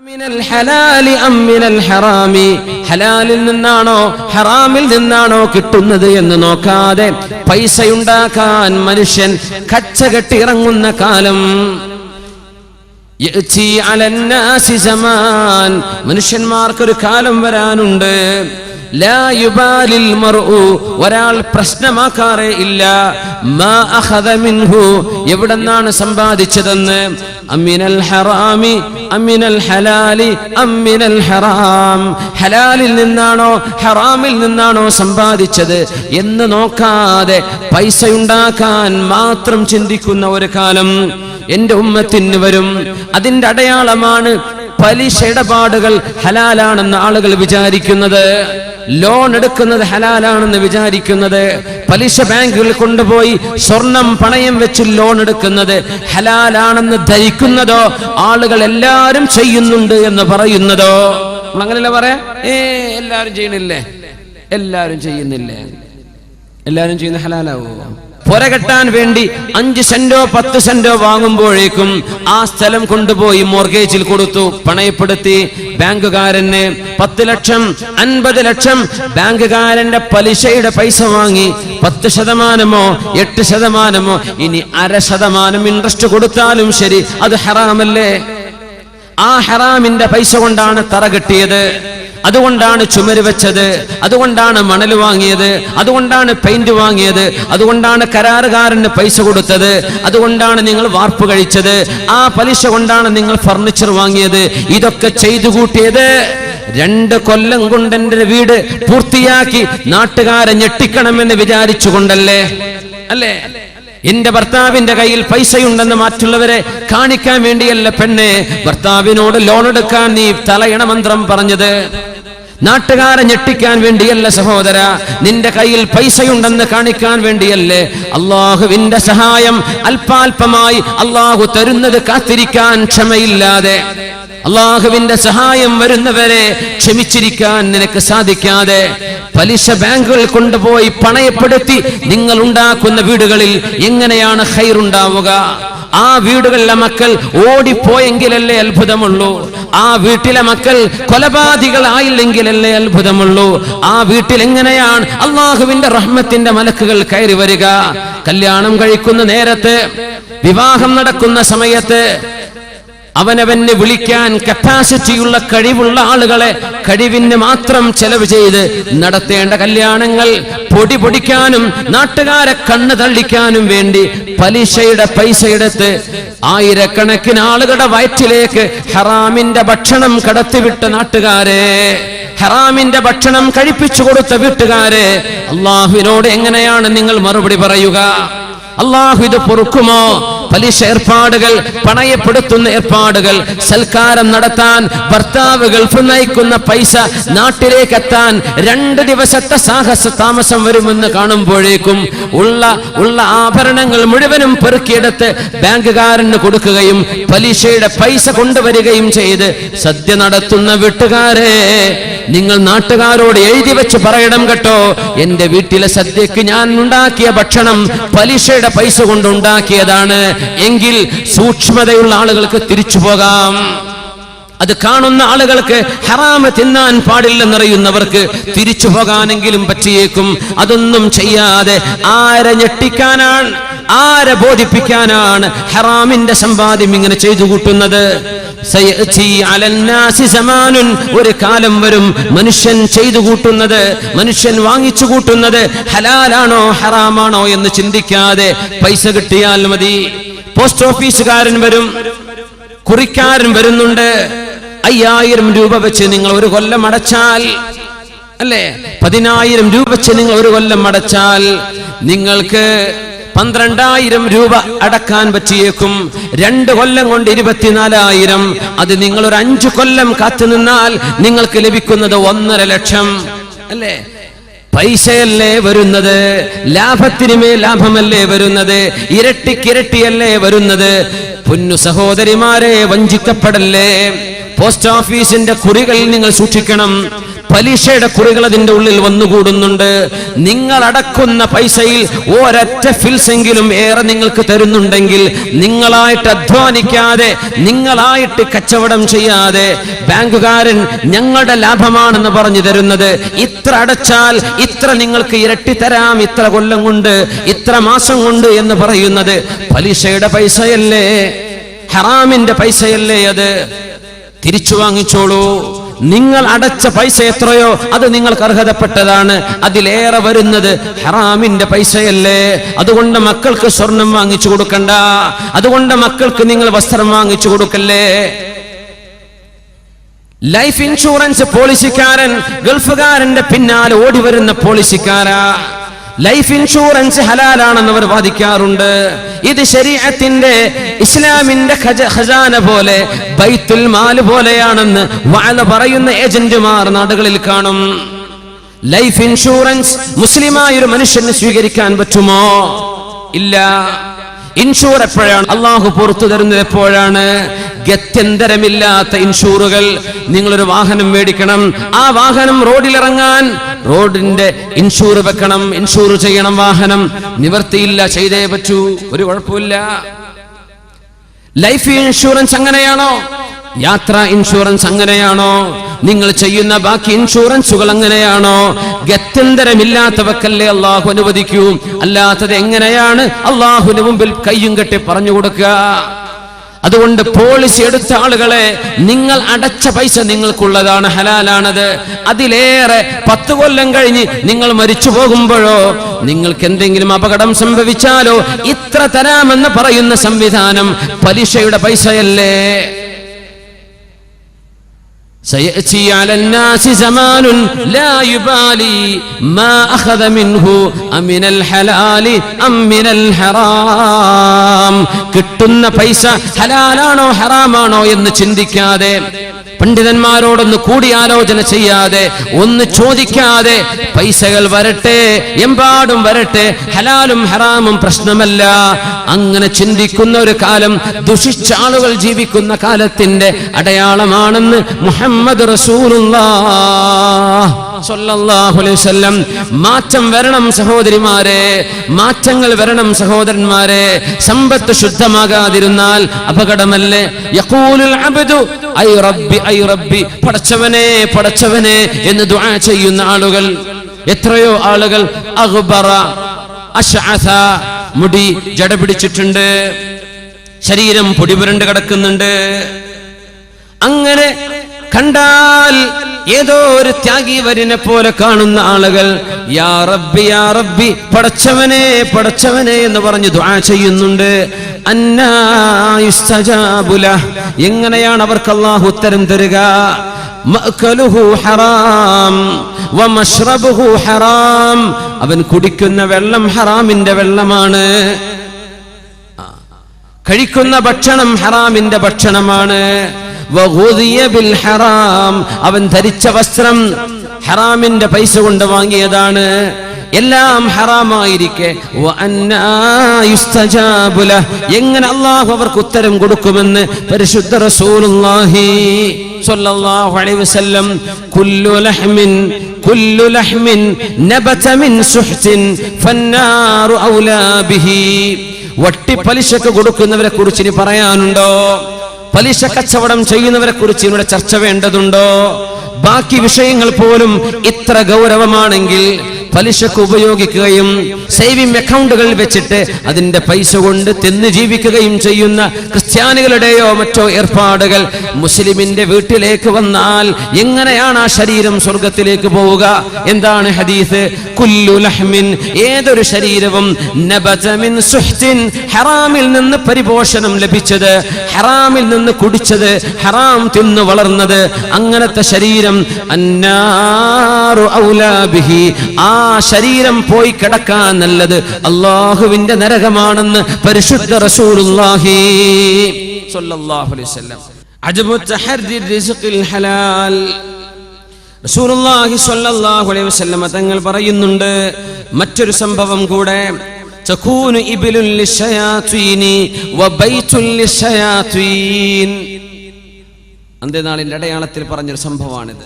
മിനൽ ഹലാലി അം മിനൽ ഹറാമി, ഹലാലിൽ നിന്നാണോ ഹറാമിൽ നിന്നാണോ കിട്ടുന്നത് എന്ന് നോക്കാതെ പൈസയുണ്ടാക്കാൻ മനുഷ്യൻ കച്ചകെട്ടി ഇറങ്ങുന്ന കാലം. യഅതി അലന്നാസി സമാൻ, മനുഷ്യന്മാർക്കൊരു കാലം വരാനുണ്ട്. ലാ യുബാലിൽ മർഉ, ഒരാൾ പ്രശ്നമാക്കാറേ ഇല്ല. മാ അഖദ മിൻഹു, എവിടെന്നാണ് സമ്പാദിച്ചതെന്ന്. അമിനൽ ഹറാമി അമിനൽ ഹലാലി അമിനൽ ഹറാം, ഹലാലിൽ നിന്നാണോ ഹറാമിൽ നിന്നാണോ സമ്പാദിച്ചത് എന്ന് നോക്കാതെ പൈസയുണ്ടാക്കാൻ മാത്രം ചിന്തിക്കുന്ന ഒരു കാലം എന്റെ ഉമ്മത്തിന് വരും. അതിന്റെ അടയാളമാണ് പലിശ ഇടപാടുകൾ ഹലാലാണെന്ന് ആളുകൾ വിചാരിക്കുന്നത്, ലോൺ എടുക്കുന്നത് ഹലാലാണെന്ന് വിചാരിക്കുന്നത്, പലിശ ബാങ്കുകളിൽ കൊണ്ടുപോയി സ്വർണം പണയം വെച്ച് ലോൺ എടുക്കുന്നത് ഹലാലാണെന്ന് ധരിക്കുന്നതോ, ആളുകൾ എല്ലാവരും ചെയ്യുന്നുണ്ട് എന്ന് പറയുന്നതോ. അങ്ങനെയല്ല പറയാ, എല്ലാവരും ചെയ്യണില്ലേ, എല്ലാവരും ചെയ്യുന്നില്ലേ, എല്ലാവരും ചെയ്യുന്ന ഹലാലാവോ? പുരകെട്ടാൻ വേണ്ടി 5 സെന്റോ 10 സെന്റോ വാങ്ങുമ്പോഴേക്കും ആ സ്ഥലം കൊണ്ടുപോയി മോർഗേജിൽ കൊടുത്തു, പണയപ്പെടുത്തി. ബാങ്കുകാരന് 10 ലക്ഷം 50 ലക്ഷം ബാങ്കുകാരന്റെ പലിശയുടെ പൈസ വാങ്ങി. 10%, 8%, ഇനി 0.5% ഇൻട്രസ്റ്റ് കൊടുത്താലും ശരി, അത് ഹറാമല്ലേ? ആ ഹറാമിന്റെ പൈസ കൊണ്ടാണ് തറ കെട്ടിയത്, അതുകൊണ്ടാണ് ചുമര് വെച്ചത്, അതുകൊണ്ടാണ് മണൽ വാങ്ങിയത്, അതുകൊണ്ടാണ് പെയിന്റ് വാങ്ങിയത്, അതുകൊണ്ടാണ് കരാറുകാരന് പൈസ കൊടുത്തത്, അതുകൊണ്ടാണ് നിങ്ങൾ വാർപ്പ് കഴിച്ചത്, ആ പലിശ കൊണ്ടാണ് നിങ്ങൾ ഫർണിച്ചർ വാങ്ങിയത്. ഇതൊക്കെ ചെയ്തു കൂട്ടിയത് 2 കൊല്ലം കൊണ്ട് എന്റെ വീട് പൂർത്തിയാക്കി നാട്ടുകാരെ ഞെട്ടിക്കണമെന്ന് വിചാരിച്ചുകൊണ്ടല്ലേ? അല്ലേ? എന്റെ ഭർത്താവിന്റെ കയ്യിൽ പൈസയുണ്ടെന്ന് മറ്റുള്ളവരെ കാണിക്കാൻ വേണ്ടിയല്ല പെണ്ണെ ഭർത്താവിനോട് ലോൺ എടുക്കാൻ നീ തലയണ മന്ത്രം പറഞ്ഞത്. നാട്ടുകാരെ ഞെട്ടിക്കാൻ വേണ്ടിയല്ല സഹോദര, നിന്റെ കയ്യിൽ പൈസയുണ്ടെന്ന് കാണിക്കാൻ വേണ്ടിയല്ലേ. അള്ളാഹുവിന്റെ സഹായം അല്പാൽപമായി അള്ളാഹു തരുന്നത് കാത്തിരിക്കാൻ ക്ഷമയില്ലാതെ, അള്ളാഹുവിന്റെ സഹായം വരുന്നവരെ ക്ഷമിച്ചിരിക്കാൻ നിനക്ക് സാധിക്കാതെ പലിശ ബാങ്കുകൾ കൊണ്ടുപോയി പണയപ്പെടുത്തി നിങ്ങൾ ഉണ്ടാക്കുന്ന വീടുകളിൽ എങ്ങനെയാണ് ഖൈറുണ്ടാവുക? ആ വീടുകളിലെ മക്കൾ ഓടിപ്പോയെങ്കിലല്ലേ അത്ഭുതമുള്ളൂ. ആ വീട്ടിലെ മക്കൾ കൊലപാതകളായില്ലെങ്കിലല്ലേ അത്ഭുതമുള്ളൂ. ആ വീട്ടിൽ എങ്ങനെയാണ് അള്ളാഹുവിന്റെ റഹ്മത്തിന്റെ മലക്കുകൾ കയറി വരിക? കല്യാണം കഴിക്കുന്ന നേരത്ത്, വിവാഹം നടക്കുന്ന സമയത്ത് അവനവന് വിളിക്കാൻ കപ്പാസിറ്റിയുള്ള കഴിവുള്ള ആളുകളെ കഴിവിന് മാത്രം ചെലവ് ചെയ്ത് നടത്തേണ്ട കല്യാണങ്ങൾ പൊടി പൊടിക്കാനും നാട്ടുകാരെ കണ്ണ് തള്ളിക്കാനും വേണ്ടി പലിശയുടെ പൈസ എടുത്ത് ആയിരക്കണക്കിന് ആളുകളുടെ വയറ്റിലേക്ക് ഹറാമിന്റെ ഭക്ഷണം കടത്തിവിട്ട നാട്ടുകാരെ, ഹറാമിന്റെ ഭക്ഷണം കഴിപ്പിച്ചു കൊടുത്ത വീട്ടുകാരെ, അള്ളാഹുവിനോട് എങ്ങനെയാണ് നിങ്ങൾ മറുപടി പറയുക? അള്ളാഹു ഇത് പൊറുക്കുമോ? പലിശ ഏർപ്പാടുകൾ, പണയപ്പെടുത്തുന്ന ഏർപ്പാടുകൾ, സൽക്കാരം നടത്താൻ ഭർത്താവ് ഗൾഫ് നയിക്കുന്ന പൈസ നാട്ടിലേക്ക് എത്താൻ 2 ദിവസത്തെ സാഹസ താമസം വരുമെന്ന് കാണുമ്പോഴേക്കും ഉള്ള ആഭരണങ്ങൾ മുഴുവനും പെറുക്കിയെടുത്ത് ബാങ്കുകാരന് കൊടുക്കുകയും പലിശയുടെ പൈസ കൊണ്ടുവരികയും ചെയ്ത് സദ്യ നടത്തുന്ന വീട്ടുകാരെ, നിങ്ങൾ നാട്ടുകാരോട് എഴുതി വെച്ച് പറയണം കേട്ടോ, എന്റെ വീട്ടിലെ സദ്യക്ക് ഞാൻ ഉണ്ടാക്കിയ ഭക്ഷണം പലിശയുടെ പൈസ കൊണ്ടുണ്ടാക്കിയതാണ് എങ്കിൽ സൂക്ഷ്മതയുള്ള ആളുകൾക്ക് തിരിച്ചു പോകാം. അത് കാണുന്ന ആളുകൾക്ക് ഹറാമ് തിന്നാൻ പാടില്ലെന്നറിയുന്നവർക്ക് തിരിച്ചു പോകാനെങ്കിലും പറ്റിയേക്കും. അതൊന്നും ചെയ്യാതെ ആരെ ഞെട്ടിക്കാനാണ്, ആരെ ബോധിപ്പിക്കാനാണ് ഹറാമിന്റെ സമ്പാദ്യം ഇങ്ങനെ ചെയ്തു കൂട്ടുന്നത്? ഒരു കാലം വരും മനുഷ്യൻ ചെയ്തു കൂട്ടുന്നത്, മനുഷ്യൻ വാങ്ങിച്ചു കൂട്ടുന്നത് ഹലാലാണോ ഹറാമാണോ എന്ന് ചിന്തിക്കാതെ പൈസ കിട്ടിയാൽ മതി. പോസ്റ്റ് ഓഫീസുകാരൻ വരും, കുറിക്കാരൻ വരുന്നുണ്ട്. 5000 രൂപ വെച്ച് നിങ്ങൾ 1 കൊല്ലം അടച്ചാൽ, അല്ലേ, 10000 രൂപ വെച്ച് നിങ്ങൾ 1 കൊല്ലം അടച്ചാൽ നിങ്ങൾക്ക് 12000 രൂപ അടക്കാൻ പറ്റിയേക്കും. 2 കൊല്ലം കൊണ്ട് 24000. അത് നിങ്ങൾ ഒരു 5 കൊല്ലം കാത്തു നിന്നാൽ നിങ്ങൾക്ക് ലഭിക്കുന്നത് 1.5 ലക്ഷം. അല്ലേ? പൈസയല്ലേ വരുന്നത്, ലാഭത്തിനുമേ ലാഭമല്ലേ വരുന്നത്, ഇരട്ടിക്കിരട്ടിയല്ലേ വരുന്നത്. പൊന്നു സഹോദരിമാരെ, വഞ്ചിക്കപ്പെടല്ലേ. പോസ്റ്റ് ഓഫീസിന്റെ കുറികളിൽ നിങ്ങൾ സൂക്ഷിക്കണം. പലിശയുടെ കുറികൾ അതിന്റെ ഉള്ളിൽ വന്നുകൂടുന്നുണ്ട്. നിങ്ങൾ അടക്കുന്ന പൈസയിൽ ഒരൊറ്റ ഫിൽസെങ്കിലും ഏറെ നിങ്ങൾക്ക് തരുന്നുണ്ടെങ്കിൽ, നിങ്ങളായിട്ട് അധ്വാനിക്കാതെ, നിങ്ങളായിട്ട് കച്ചവടം ചെയ്യാതെ, ബാങ്കുകാരൻ ഞങ്ങളുടെ ലാഭമാണെന്ന് പറഞ്ഞു തരുന്നത്, ഇത്ര അടച്ചാൽ ഇത്ര നിങ്ങൾക്ക് ഇരട്ടി തരാം, ഇത്ര കൊല്ലം കൊണ്ട്, ഇത്ര മാസം കൊണ്ട് എന്ന് പറയുന്നത് പലിശയുടെ പൈസയല്ലേ, ഹറാമിന്റെ പൈസയല്ലേ? അത് തിരിച്ചു വാങ്ങിച്ചോളൂ. നിങ്ങൾ അടച്ച പൈസ എത്രയോ അത് നിങ്ങൾക്ക് അർഹതപ്പെട്ടതാണ്. അതിലേറെ വരുന്നത് ഹറാമിന്റെ പൈസയല്ലേ? അതുകൊണ്ട് മക്കൾക്ക് സ്വർണം വാങ്ങിച്ചു കൊടുക്കണ്ട, അതുകൊണ്ട് മക്കൾക്ക് നിങ്ങൾ വസ്ത്രം വാങ്ങിച്ചു കൊടുക്കല്ലേ. ലൈഫ് ഇൻഷുറൻസ് പോളിസിക്കാരൻ ഗൾഫുകാരന്റെ പിന്നാലെ ഓടി വരുന്ന പോളിസിക്കാരാ. ലൈഫ് ഇൻഷുറൻസ് ഹലാലാണെന്ന് അവർ വാദിക്കാറുണ്ട്. ഇത് ശരീഅത്തിന്റെ, ഇസ്ലാമിന്റെ ഖജാന പോലെ, ബൈത്തുൽ മാൽ പോലെയാണെന്ന് വഅദ പറയുന്ന ഏജന്റുമാർ നാടുകളിൽ കാണും. ലൈഫ് ഇൻഷുറൻസ് മുസ്ലിമായ ഒരു മനുഷ്യന് സ്വീകരിക്കാൻ പറ്റുമോ? ഇല്ല. ഇൻഷൂർ എപ്പോഴാണ് അള്ളാഹു പുറത്തു തരുന്നത്? എപ്പോഴാണ്? ഗത്യന്തരമില്ലാത്ത ഇൻഷൂറുകൾ. നിങ്ങളൊരു വാഹനം മേടിക്കണം, ആ വാഹനം റോഡിലിറങ്ങാൻ റോഡിന്റെ ഇൻഷൂർ വെക്കണം, ഇൻഷൂർ ചെയ്യണം വാഹനം. നിവർത്തിയില്ല, ചെയ്തേ പറ്റൂ, ഒരു കുഴപ്പമില്ല. ലൈഫ് ഇൻഷുറൻസ് അങ്ങനെയാണോ? യാത്രാ ഇൻഷുറൻസ് അങ്ങനെയാണോ? നിങ്ങൾ ചെയ്യുന്ന ബാക്കി ഇൻഷുറൻസുകൾ അങ്ങനെയാണോ? ഗത്യന്തരമില്ലാത്തവക്കല്ലേ അള്ളാഹു അനുവദിക്കൂ. അല്ലാത്തത് എങ്ങനെയാണ് അള്ളാഹുവിന് മുമ്പിൽ കയ്യും കെട്ടി പറഞ്ഞു കൊടുക്കുക? അതുകൊണ്ട് പോളിസി എടുത്ത ആളുകളെ, നിങ്ങൾ അടച്ച പൈസ നിങ്ങൾക്കുള്ളതാണ്, ഹലാലാണത്. അതിലേറെ 10 കൊല്ലം കഴിഞ്ഞ് നിങ്ങൾ മരിച്ചു പോകുമ്പോഴോ, നിങ്ങൾക്ക് എന്തെങ്കിലും അപകടം സംഭവിച്ചാലോ, ഇത്ര തരാമെന്ന് പറയുന്ന സംവിധാനം പലിശയുടെ പൈസയല്ലേ? سيأتي على الناس زمان لا يبالي ما أخذ منه أمن الحلال أم من الحرام. കിട്ടുന്ന പൈസ ഹലാലാണോ ഹറാമാണോ എന്ന് ചിന്തിക്കാതെ, പണ്ഡിതന്മാരോടൊന്ന് കൂടിയാലോചന ചെയ്യാതെ, ഒന്ന് ചോദിക്കാതെ പൈസകൾ വരട്ടെ, എമ്പാടും വരട്ടെ, ഹലാലും ഹറാമും പ്രശ്നമല്ല, അങ്ങനെ ചിന്തിക്കുന്ന ഒരു കാലം, ദുഷിച്ച ആളുകൾ ജീവിക്കുന്ന കാലത്തിന്റെ അടയാളമാണെന്ന് മുഹമ്മദ് റസൂലുള്ളാഹ് സ്വല്ലല്ലാഹു അലൈഹി വസല്ലം. മാറ്റം വരണം സഹോദരിമാരെ, മാറ്റങ്ങൾ വരണം സഹോദരന്മാരെ. സമ്പത്ത് ശുദ്ധമാകാതിരുന്നാൽ അപകടമല്ലേ? യഖൂലുൽ അബ്ദു ഐ റബ്ബി ഐ റബ്ബി, പടച്ചവനെ പടച്ചവനെ എന്ന് ദുആ ചെയ്യുന്ന ആളുകൾ, എത്രയോ ആളുകൾ അഗ്ബറ അശ്അസ, മുടി ജട പിടിച്ചിട്ടുണ്ട്, ശരീരം പൊടിപുരണ്ട് കിടക്കുന്നുണ്ട്. അങ്ങനെ കണ്ടാൽ ഏതോ ഒരു ത്യാഗി വരിനെ പോലെ കാണുന്ന ആളുകൾ യാ റബ്ബി യാ റബ്ബി, പടച്ചവനെ പടച്ചവനെ എന്ന് പറഞ്ഞ് ദുആ ചെയ്യുന്നുണ്ട്. അന്നാ യുസ്തജാബു ലഹ്, എങ്ങനെയാണ് അവർക്ക് അല്ലാഹു ഉത്തരം തരിക? മഅ്കലുഹു ഹറാം വമശ്റബുഹു ഹറാം, അവൻ കുടിക്കുന്ന വെള്ളം ഹറാമിന്റെ വെള്ളമാണ്, കഴിക്കുന്ന ഭക്ഷണം ഹറാമിന്റെ ഭക്ഷണമാണ്. വഗുദിയ ബിൽ ഹറാം, അവൻ ധരിച്ച വസ്ത്രം ഹറാമിന്റെ പൈസ കൊണ്ട് വാങ്ങിയതാണ്. എല്ലാം ഹറാമായിരിക്കെ എങ്ങനെ അല്ലാഹു അവർക്ക് ഉത്തരം കൊടുക്കുമെന്ന് പരിശുദ്ധ റസൂലുള്ളാഹി സ്വല്ലല്ലാഹു അലൈഹി വസല്ലം. കുല്ലു ലഹ്മിൻ നബത മിൻ സുഹ്തിൻ ഫന്നാറു ഔലാ ബിഹി. വട്ടി പലിശക്ക് കൊടുക്കുന്നവരെ കുറിച്ച് ഇനി പറയാനുണ്ടോ? പലിശ കച്ചവടം ചെയ്യുന്നവരെ കുറിച്ച് ഇവിടെ ചർച്ച വേണ്ടതുണ്ടോ? ബാക്കി വിഷയങ്ങൾ പോലും ഇത്ര ഗൗരവമാണെങ്കിൽ പലിശക്ക് ഉപയോഗിക്കുകയും സേവിംഗ് അക്കൗണ്ടുകളിൽ വെച്ചിട്ട് അതിന്റെ പൈസ കൊണ്ട് തിന്ന് ജീവിക്കുകയും ചെയ്യുന്ന ക്രിസ്ത്യാനികളുടെയോ മറ്റോ ഏർപ്പാടുകൾ മുസ്ലിമിന്റെ വീട്ടിലേക്ക് വന്നാൽ എങ്ങനെയാണ് ആ ശരീരം സ്വർഗത്തിലേക്ക് പോവുക? എന്താണ് ഹദീസ്? കുല്ലു ലഹ്മിൻ, ഏതൊരു ശരീരവും നബത മിൻ സുഹ്തിൻ, ഹറാമിൽ നിന്ന് പരിപോഷണം ലഭിച്ചത്, ഹറാമിൽ നിന്ന് കുടിച്ചത്, ഹറാം തിന്നു വളർന്നത്, അങ്ങനത്തെ ശരീരം അന്നാറു ഔലാ ബിഹി, ആ ശരീരം പോയി കിടക്കാൻ നല്ലത് അല്ലാഹുവിന്റെ നരകമാണെന്ന് പരിശുദ്ധ റസൂലുള്ളാഹി സ്വല്ലല്ലാഹു അലൈഹി വസല്ലം. അജബു തഹർരി റിസ്ഖിൽ ഹലാൽ, റസൂലുള്ളാഹി സ്വല്ലല്ലാഹു അലൈഹി വസല്ലം തങ്ങൾ പറയുന്നുണ്ട് മറ്റൊരു സംഭവം കൂടെ. തകൂനു ഇബ്ലുൽ ലിശയാതീനി വബൈതുൽ ലിശയാതീൻ, അന്ത്യനാളിന്റെ അടയാളത്തിൽ പറഞ്ഞൊരു സംഭവമാണിത്.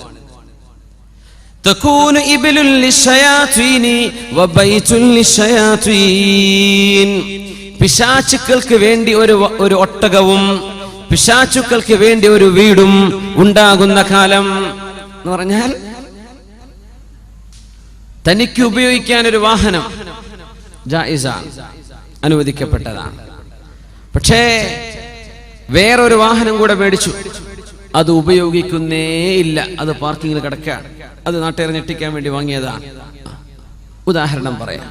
തകൂനു ഇബ്ലുൽ ലിശയാതീനി വബൈതുൽ ലിശയാതീൻ. പിശാചുക്കൾക്ക് വേണ്ടി ഒരു ഒട്ടകവും പിശാചുക്കൾക്ക് വേണ്ടി ഒരു വീടും ഉണ്ടാകുന്ന കാലം എന്ന് പറഞ്ഞാൽ തനിക്ക് ഉപയോഗിക്കാൻ ഒരു വാഹനം ജായിസാണ്, അനുവദിക്കപ്പെട്ടതാണ്. പക്ഷേ വേറൊരു വാഹനം കൂടെ മേടിച്ചു, അത് ഉപയോഗിക്കുന്നേ ഇല്ല, അത് പാർക്കിങ്ങിൽ കിടക്കുകയാണ്, അത് നാട്ടുകാരെ ഞെട്ടിക്കാൻ വേണ്ടി വാങ്ങിയതാണ്. ഉദാഹരണം പറയാം,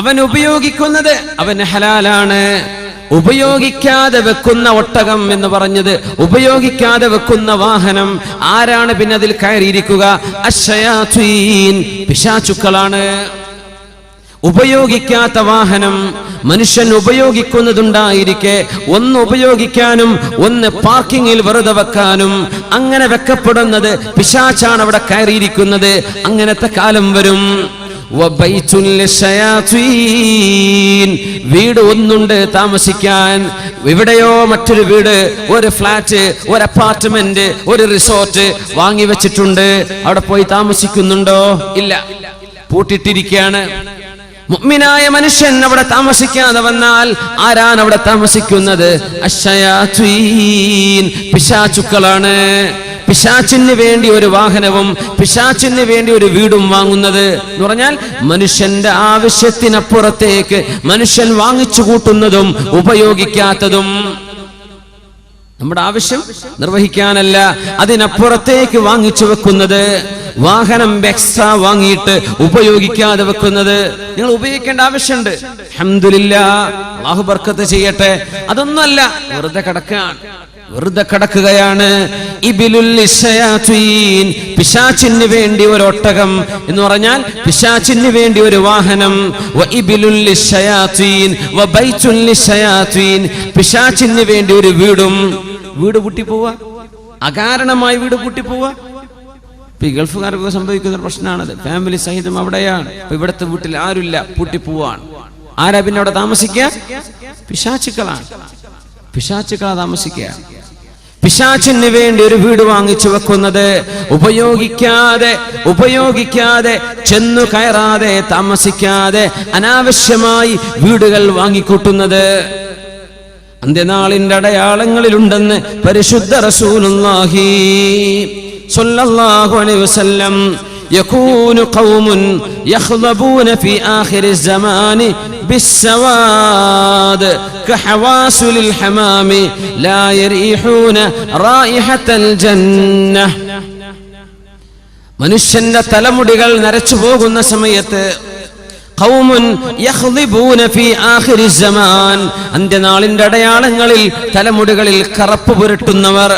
അവൻ ഉപയോഗിക്കുന്നത് അവന് ഹലാലാണ്. ഉപയോഗിക്കാതെ വെക്കുന്ന ഒട്ടകം എന്ന് പറഞ്ഞത് ഉപയോഗിക്കാതെ വെക്കുന്ന വാഹനം ആരാണ് പിന്നെ അതിൽ കയറിയിരിക്കുക? അശ്ശയാതീൻ, പിശാചുക്കളാണ്. ഉപയോഗിക്കാത്ത വാഹനം മനുഷ്യൻ ഉപയോഗിക്കുന്നതുണ്ടായിരിക്കെ ഒന്ന് ഉപയോഗിക്കാനും ഒന്ന് പാർക്കിങ്ങിൽ വെറുതെ വെക്കാനും അങ്ങനെ വെക്കപ്പെടുന്നത് പിശാചാണ് അവിടെ കയറിയിരിക്കുന്നത്. അങ്ങനത്തെ കാലം വരും. വീട് ഒന്നുണ്ട് താമസിക്കാൻ, എവിടെയോ മറ്റൊരു വീട്, ഒരു ഫ്ലാറ്റ്, ഒരു അപ്പാർട്ട്മെന്റ്, ഒരു റിസോർട്ട് വാങ്ങി വെച്ചിട്ടുണ്ട്. അവിടെ പോയി താമസിക്കുന്നുണ്ടോ? ഇല്ല, പൂട്ടിട്ടിരിക്കുകയാണ്. മുഅ്മിനായ മനുഷ്യൻ അവിടെ താമസിക്കാതെ വന്നാൽ ആരാണ് അവിടെ താമസിക്കുന്നത്? അശ്ശയാതീൻ, പിശാചുക്കളാണ്. പിശാചിന് വേണ്ടി ഒരു വാഹനവും പിശാചിന് വേണ്ടി ഒരു വീടും വാങ്ങുന്നത് എന്ന് പറഞ്ഞാൽ മനുഷ്യന്റെ ആവശ്യത്തിനപ്പുറത്തേക്ക് മനുഷ്യൻ വാങ്ങിച്ചു കൂട്ടുന്നതും ഉപയോഗിക്കാത്തതും. നമ്മുടെ ആവശ്യം നിർവഹിക്കാനല്ല, അതിനപ്പുറത്തേക്ക് വാങ്ങിച്ചു വെക്കുന്നത്. വാഹനം എക്സ്ട്രാ വാങ്ങിയിട്ട് ഉപയോഗിക്കാതെ വെക്കുന്നത്. നിങ്ങൾ ഉപയോഗിക്കേണ്ട ആവശ്യമുണ്ട്, അൽഹംദുലില്ലാഹ്, അല്ലാഹു ബർക്കത്ത് ചെയ്യട്ടെ. അതൊന്നുമല്ല, വെറുതെ കിടക്കാൻ, വെറുതെ കിടക്കുകയാണ്. ഇബ്ലുൽ ലിശയാതീൻ, പിശാചിന് വേണ്ടി ഒരു ഒട്ടകം എന്ന് പറഞ്ഞാൽ പിശാചിന് വേണ്ടി ഒരു വാഹനം. വ ഇബ്ലുൽ ലിശയാതീൻ വ ബൈതുൽ ലിശയാതീൻ, പിശാചിന് വേണ്ടി ഒരു വീടും. വീട് പൂട്ടി പോവാ, അകാരണമായി വീട് പൂട്ടി പോവാ. ഇപ്പൊ ഈ ഗൾഫുകാർക്ക് സംഭവിക്കുന്ന ഒരു പ്രശ്നമാണത്. ഫാമിലി സഹിതം അവിടെയാണ്, ഇവിടുത്തെ വീട്ടിൽ ആരുമില്ല, പൂട്ടി പോവാണ്. ആരാ പിന്നെ അവിടെ താമസിക്കുക? പിശാചുക്കളാണ്. പിശാചുക്കളാ താമസിക്കുക. പിശാചിന് വേണ്ടി ഒരു വീട് വാങ്ങിച്ചു വെക്കുന്നത്, ഉപയോഗിക്കാതെ ചെന്നു കയറാതെ താമസിക്കാതെ അനാവശ്യമായി വീടുകൾ വാങ്ങിക്കൂട്ടുന്നത് അന്ത്യനാളിന്റെ അടയാളങ്ങളിലുണ്ടെന്ന് പരിശുദ്ധ റസൂലുള്ളാഹി സ്വല്ലല്ലാഹു അലൈഹി വസല്ലം. يكون قوم يخضبون في آخر الزمان بالسواد كحواسل الحمام لا يريحون رائحة الجنة. മനുഷ്യന്റെ തലമുടികൾ നരച്ചു പോകുന്ന സമയത്ത് ഖൗമുൻ യഖ്ളിബൂന ഫീ ആഖിരി സമാൻ, അന്ത്യനാളിന്റെ അടയാളങ്ങളിൽ തലമുടികളിൽ കറുപ്പ് പുരട്ടുന്നവർ,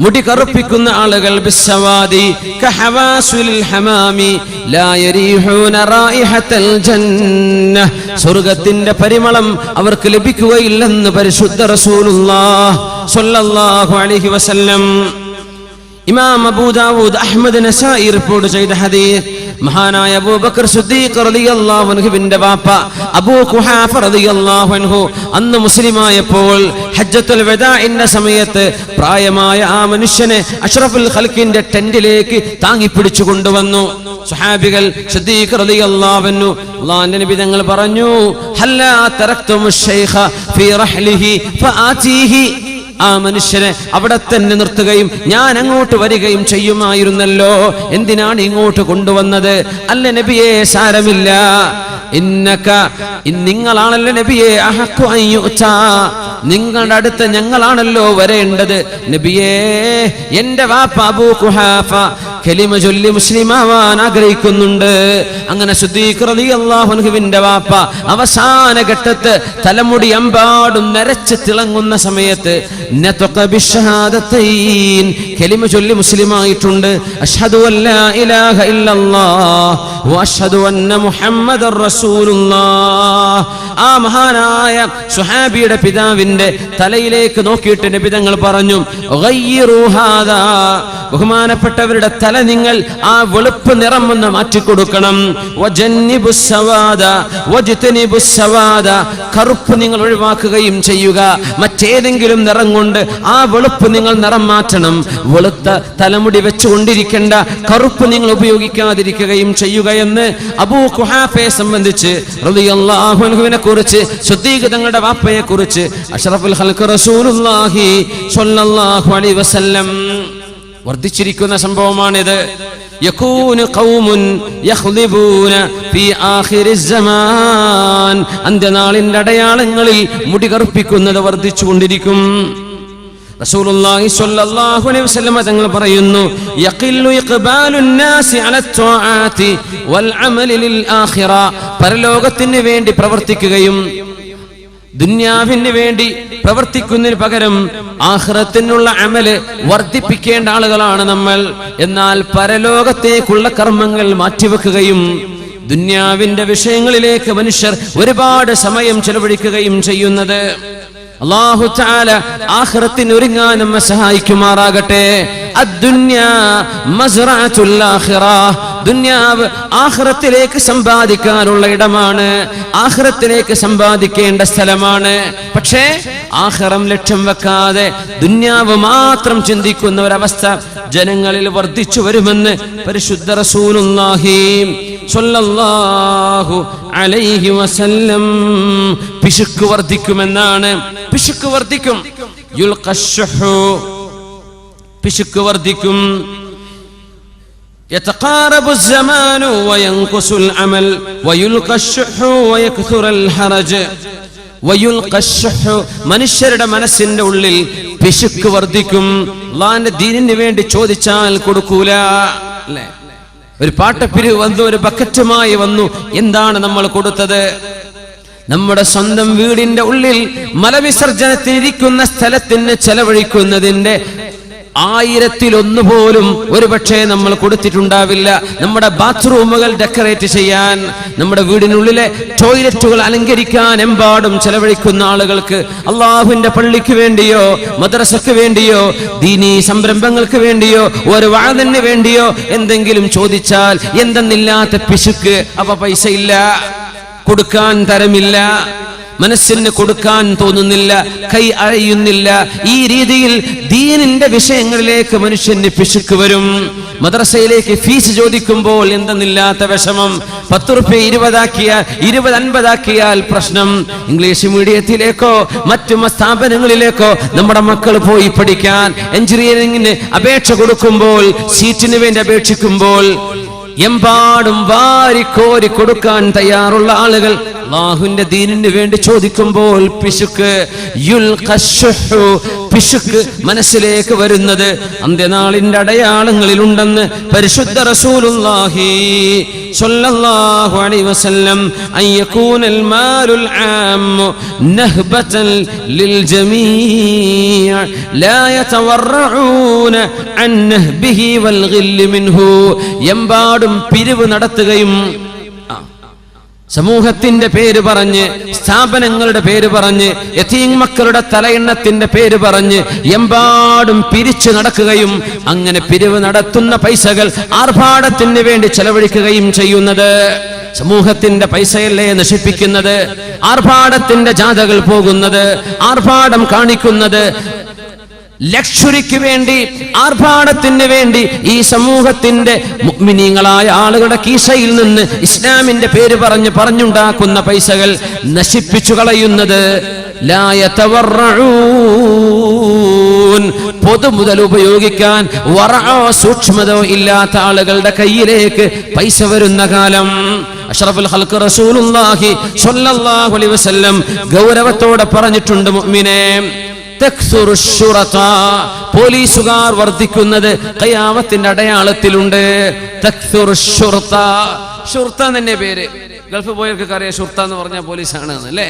മുടി കറുപ്പിക്കുന്ന ആളുകൾ, ബിസ്സവാദി കഹവാസുലിൽ ഹമാമി ലാ യരീഹൂന റായിഹത്തൽ ജന്ന, സ്വർഗ്ഗത്തിന്റെ പരിമളം അവർക്ക് ലഭിക്കുകയില്ലെന്ന് പരിശുദ്ധ റസൂലുള്ളാഹി സ്വല്ലല്ലാഹു അലൈഹി വസല്ലം. ഇമാം അബൂ ദാവൂദ്, അഹ്മദ്, നസായി റിപ്പോർട്ട് ചെയ്ത ഹദീസ്, മഹാനായ അബൂബക്കർ സിദ്ദീഖ് റളിയല്ലാഹു അൻഹുവിന്റെ വാപ്പ അബൂ ഖുഹാഫ റളിയല്ലാഹു അൻഹു അന്ന് മുസ്ലിമായപ്പോൾ ഹജ്ജത്തുൽ വദാഇന്റെ സമയത്ത് പ്രായമായ ആ മനുഷ്യനെ അഷ്റഫുൽ ഖൽഖിന്റെ ടെന്റിലേക്ക് താങ്ങിപ്പിടിച്ചു കൊണ്ടുവന്നു. സ്വഹാബികൾ സിദ്ദീഖ് റളിയല്ലാഹു അൻഹു, അല്ലാഹുവിന്റെ നബി തങ്ങൾ പറഞ്ഞു, ഹല്ലാ തറക്തുമുശ് ശൈഖ ഫീ റഹ്ലിഹി ഫആതീഹി, ആ മനുഷ്യനെ അവിടെ തന്നെ നിർത്തുകയും ഞാൻ അങ്ങോട്ട് വരികയും ചെയ്യുമായിരുന്നല്ലോ, എന്തിനാണ് ഇങ്ങോട്ട് കൊണ്ടുവന്നത്? അല്ല നബിയെ, സാരമില്ല, ഇന്നക, നിങ്ങളാണല്ലോ നബിയെ, അഹഖു അൻ യുഅ്താ, നിങ്ങളുടെ അടുത്ത് ഞങ്ങളാണല്ലോ വരേണ്ടത്. നബിയേ, എന്റെ വാപ്പ അബൂ ഖുഹാഫ കലിമ ചൊല്ലി മുസ്ലിമാവാൻ ആഗ്രഹിക്കുന്നുണ്ട്. അങ്ങനെ സിദ്ദീഖ് റളിയല്ലാഹു അൻഹുവിന്റെ വാപ്പ അവസാന ഘട്ടത്ത് തലമുടി അമ്പാടും നരച്ച് തിളങ്ങുന്ന സമയത്ത് നതഖ ബിശ്ശഹാദത്തൈൻ, കലിമ ചൊല്ലി മുസ്ലിമായിട്ടുണ്ട്. അശ്ഹദു അല്ലാ ഇലാഹ ഇല്ലല്ലാഹ് വ അശ്ഹദു അന്ന മുഹമ്മദർ റസൂലുള്ളാഹ്. ആ മഹാനായ സ്വഹാബിയുടെ പിതാവിന്റെ തലയിലേക്ക് നോക്കിയിട്ട് നബി തങ്ങൾ പറഞ്ഞു, ഗയ്യിറു ഹാദാ ബഹുമാനപ്പെട്ടവരുടെ തല നിങ്ങൾ ആ വെളുപ്പ് നിറം ഒന്ന് മാറ്റിക്കൊടുക്കണം. കറുപ്പ് നിങ്ങൾ ഒഴിവാക്കുകയും ചെയ്യുക. മറ്റേതെങ്കിലും നിറം കൊണ്ട് ആ വെളുപ്പ് നിങ്ങൾ നിറം മാറ്റണം. വെളുത്ത തലമുടി വെച്ചുകൊണ്ടിരിക്കേണ്ട കറുപ്പ് നിങ്ങൾ ഉപയോഗിക്കാതിരിക്കുകയും ചെയ്യുക എന്ന് അബൂ ഖുഹാഫയെ സംബന്ധിച്ച് റളിയല്ലാഹു അൻഹുവിനെ കുറിച്ച്, സിദ്ദീഖ് തങ്ങളുടെ വാപ്പയെ കുറിച്ച് അഷ്റഫുൽ ഖൽഖ് റസൂലുള്ളാഹി സ്വല്ലല്ലാഹു അലൈഹി വസല്ലം വർദ്ധിച്ചിരിക്കുന്ന സംഭവമാണിത്. യകൂനു ഖൗമുൻ യഖ്ളിബൂന ഫീ ആഖിരിസ് സമാൻ. അന്ത്യനാളിന്റെ അടയാളങ്ങളിൽ മുടി കറുപ്പിക്കുന്നത് വർദ്ധിച്ചുകൊണ്ടിരിക്കും. റസൂലുള്ളാഹി സ്വല്ലല്ലാഹു അലൈഹി വസല്ലം തങ്ങൾ പറയുന്നു, യഖില്ലു ഇഖ്ബാലുൻ നാസി അല ത്വാആതി വൽ അമലി ലിൽ ആഖിറ. പരലോകത്തിന് വേണ്ടി പ്രവർത്തിക്കുകയും ദുനിയാവിന് വേണ്ടി പ്രവർത്തിക്കുന്നതിന് പകരം ആഖിറത്തിനുള്ള അമല് വർദ്ധിപ്പിക്കേണ്ട ആളുകളാണ് നമ്മൾ. എന്നാൽ പരലോകത്തേക്കുള്ള കർമ്മങ്ങൾ മാറ്റിവെക്കുകയും ദുനിയാവിന്റെ വിഷയങ്ങളിലേക്ക് മനുഷ്യർ ഒരുപാട് സമയം ചെലവഴിക്കുകയും ചെയ്യുന്നത് അല്ലാഹു തആല ആഖിറത്തിന് ഒരുങ്ങാൻ നമ്മെ സഹായിക്കുമാറാകട്ടെ. അദ്ദുന്യാ മസ്റഅത്തുൽ ആഖിറ. ദുനിയാവ് ആഖിറത്തിലേക്ക് സമ്പാദിക്കാനുള്ള ഇടമാണ്, ആഖിറത്തിലേക്ക് സമ്പാദിക്കേണ്ട സ്ഥലമാണ്. പക്ഷേ ആഖിറം ലക്ഷ്യം വെക്കാതെ ദുനിയാവ് മാത്രം ചിന്തിക്കുന്ന ഒരവസ്ഥ ജനങ്ങളിൽ വർദ്ധിച്ചു വരുമെന്ന് പരിശുദ്ധ റസൂലുള്ളാഹി സ്വല്ലല്ലാഹു അലൈഹി വസല്ലം. പിശുക്ക് വർദ്ധിക്കുമെന്നാണ്. പിശുക്ക് വർദ്ധിക്കും. യുൽഖശ്ശുഹു. പിശുക്ക് വർദ്ധിക്കും. يتقارب الزمان وينقص العمل ويلقى الشح ويكثر الحرج ويلقى الشح. മനുഷ്യരുടെ മനസ്സിന്റെ ഉള്ളിൽ പിശുക്ക് വർദ്ധിക്കും. അല്ലാഹുവിന്റെ ദീനിന് വേണ്ടി ചോദിച്ചാൽ കൊടുക്കൂല. അല്ലേ, ഒരു പാട്ടപ്പിരിവ് വന്നു, ഒരു ബക്കറ്റുമായി വന്നു. എന്താണ് നമ്മൾ കൊടുത്തത്? നമ്മുടെ സ്വന്തം വീടിന്റെ ഉള്ളിൽ മലവിസർജനത്തിനിരിക്കുന്ന സ്ഥലത്തിന് ചെലവഴിക്കുന്നതിന്റെ 1000-1 പോലും ഒരുപക്ഷെ നമ്മൾ കൊടുത്തിട്ടുണ്ടാവില്ല. നമ്മുടെ ബാത്റൂമുകൾ ഡെക്കറേറ്റ് ചെയ്യാൻ, നമ്മുടെ വീടിനുള്ളിലെ ടോയ്ലറ്റുകൾ അലങ്കരിക്കാൻ എമ്പാടും ചെലവഴിക്കുന്ന ആളുകൾക്ക് അള്ളാഹുവിന്റെ പള്ളിക്ക് വേണ്ടിയോ മദ്രസക്ക് വേണ്ടിയോ ദീനീ സംരംഭങ്ങൾക്ക് വേണ്ടിയോ ഒരു വഅദിന് വേണ്ടിയോ എന്തെങ്കിലും ചോദിച്ചാൽ എന്തെന്നില്ലാത്ത പിശുക്ക്. അപ്പൊ പൈസ ഇല്ല, കൊടുക്കാൻ തരമില്ല, മനസ്സിന് കൊടുക്കാൻ തോന്നുന്നില്ല, കൈ അഴയുന്നില്ല. ഈ രീതിയിൽ ദീനിന്റെ വിഷയങ്ങളിലേക്ക് മനുഷ്യന് പിശുക്ക് വരും. മദ്രസയിലേക്ക് ഫീസ് ചോദിക്കുമ്പോൾ എന്തെന്നില്ലാത്ത വിഷമം. 10 രൂപ 20 ആക്കിയാൽ 20-50 ആക്കിയാൽ പ്രശ്നം. ഇംഗ്ലീഷ് മീഡിയത്തിലേക്കോ മറ്റു സ്ഥാപനങ്ങളിലേക്കോ നമ്മുടെ മക്കൾ പോയി പഠിക്കാൻ എഞ്ചിനീയറിംഗിന് അപേക്ഷ കൊടുക്കുമ്പോൾ, സീറ്റിന് വേണ്ടി അപേക്ഷിക്കുമ്പോൾ എമ്പാടും വാരിക്കോരി കൊടുക്കാൻ തയ്യാറുള്ള ആളുകൾ അല്ലാഹുവിന്റെ ദീനിന് വേണ്ടി ചോദിക്കുമ്പോൾ പിശുക്ക്. യുൽഖശ്ശുഹു. പിശുക്ക് മനസ്സിലേക്ക് വരുന്നത് അന്ത്യനാളിന്റെ അടയാളങ്ങളിലുണ്ടെന്ന് പരിശുദ്ധ റസൂലുള്ളാഹി സ്വല്ലല്ലാഹു അലൈഹി വസല്ലം. അൻ യകൂനൽ മാലുൽ ആമ്മു നഹ്ബതൻ ലിൽ ജമീഅ ലാ യതവറഊന അൻ നഹ്ബിഹി വൽ ഗില്ല് മിൻഹു. എമ്പാടും പിരിവ് നടത്തുകയും സമൂഹത്തിന്റെ പേര് പറഞ്ഞ്, സ്ഥാപനങ്ങളുടെ പേര് പറഞ്ഞ്, യതീം മക്കളുടെ തലയെണ്ണത്തിന്റെ പേര് പറഞ്ഞ് എമ്പാടും പിരിച്ചു നടക്കുകയും അങ്ങനെ പിരിവ് നടത്തുന്ന പൈസകൾ ആർഭാടത്തിന് വേണ്ടി ചെലവഴിക്കുകയും ചെയ്യുന്നത്. സമൂഹത്തിന്റെ പൈസയല്ലേ നശിപ്പിക്കുന്നത്? ആർഭാടത്തിന്റെ ജാഥകൾ പോകുന്നത്, ആർഭാടം കാണിക്കുന്നത്, ലക്ഷറിക്ക് വേണ്ടി, ആർഭാടത്തിന് വേണ്ടി ഈ സമൂഹത്തിന്റെ മുഅ്മിനീങ്ങളായ ആളുകളുടെ കീശയിൽ നിന്ന് ഇസ്ലാമിന്റെ പേര് പറഞ്ഞുണ്ടാക്കുന്ന പൈസകൾ നശിപ്പിച്ചു കളയുന്നത്. ലാ യതവറഊൻ. പൊതുമുതൽ ഉപയോഗിക്കാൻ വറഅോ സൂക്ഷ്മതയോ ഇല്ലാത്ത ആളുകളുടെ കയ്യിലേക്ക് പൈസ വരുന്ന കാലം. അഷ്റഫുൽ ഖൽഖ് റസൂലുള്ളാഹി സ്വല്ലല്ലാഹു അലൈഹി വസല്ലം ഗൗരവത്തോടെ പറഞ്ഞിട്ടുണ്ട്, മുഅ്മിനേ, പോലീസുകാർ വർദ്ധിക്കുന്നത് ഖിയാമത്തിന്റെ അടയാളത്തിലുണ്ട്. ഷുർത്ത തന്നെ പേര്. ഗൾഫ് പോയവർക്ക് അറിയാം ഷുർത്ത എന്ന് പറഞ്ഞാൽ പോലീസാണ് അല്ലേ.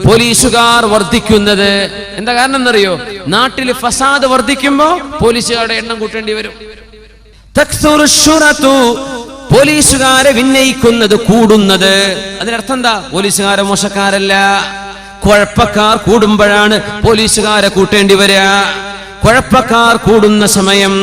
പോലീസുകാർ വർദ്ധിക്കുന്നത് എന്താ കാരണം എന്നറിയോ? നാട്ടിൽ ഫസാദ് വർദ്ധിക്കുമ്പോ പോലീസുകാരുടെ എണ്ണം കൂട്ടേണ്ടി വരും. പോലീസുകാരെ വിന്നയിക്കുന്നത് കൂടുന്നത്. അതിനർത്ഥം എന്താ? പോലീസുകാരെ മോശക്കാരല്ല, കുഴപ്പക്കാർ കൂടുമ്പോഴാണ് പോലീസുകാരെ കൂട്ടേണ്ടി വരിക. കുഴപ്പക്കാർ കൂടുന്ന സമയം,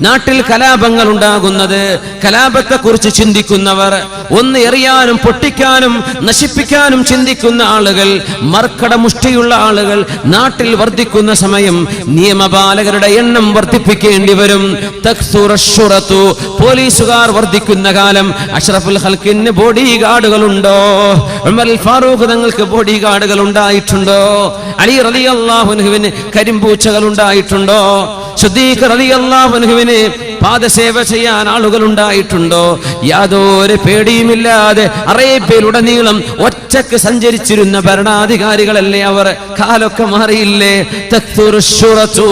നാട്ടിൽ കലാപങ്ങൾ ഉണ്ടാകുന്നത്, കലാപത്തെക്കുറിച്ച് ചിന്തിക്കുന്നവർ, ഒന്ന് എറിയാനും പൊട്ടിക്കാനും നശിപ്പിക്കാനും ചിന്തിക്കുന്ന ആളുകൾ, മർക്കടമുഷ്ടിയുള്ള ആളുകൾ നാട്ടിൽ വർദ്ധിക്കുന്ന സമയം നിയമപാലകരുടെ എണ്ണം വർദ്ധിപ്പിക്കേണ്ടി വരും. തക്സുറശ്ശുറത്തു, പോലീസുകാർ വർദ്ധിക്കുന്ന കാലം അഷ്റഫുൽ ഖൽഖിന് ബോഡി ഗാർഡുകളുണ്ടോ? ഉമർ ഫാറൂഖ് തങ്ങൾക്ക് ബോഡി ഗാർഡുകൾ ഉണ്ടായിട്ടുണ്ടോ? അലി റളിയല്ലാഹു അൻഹുവിന് കരിമ്പൂച്ചകൾ ഉണ്ടായിട്ടുണ്ടോ? സിദ്ദീഖ് റളിയല്ലാഹു അൻഹുവിന് പാദസേവ ചെയ്യാൻ ആളുകൾ ഉണ്ടായിട്ടുണ്ടോ? യാതൊരു പേടിയുമില്ലാതെ അറേബ്യയിലുടനീളം ഒറ്റക്ക് സഞ്ചരിച്ചിരുന്ന ഭരണാധികാരികളല്ലേ അവർ? കാലൊക്കെ മാറിയില്ലേ? തക്തുറുശ്ശുറത്തു,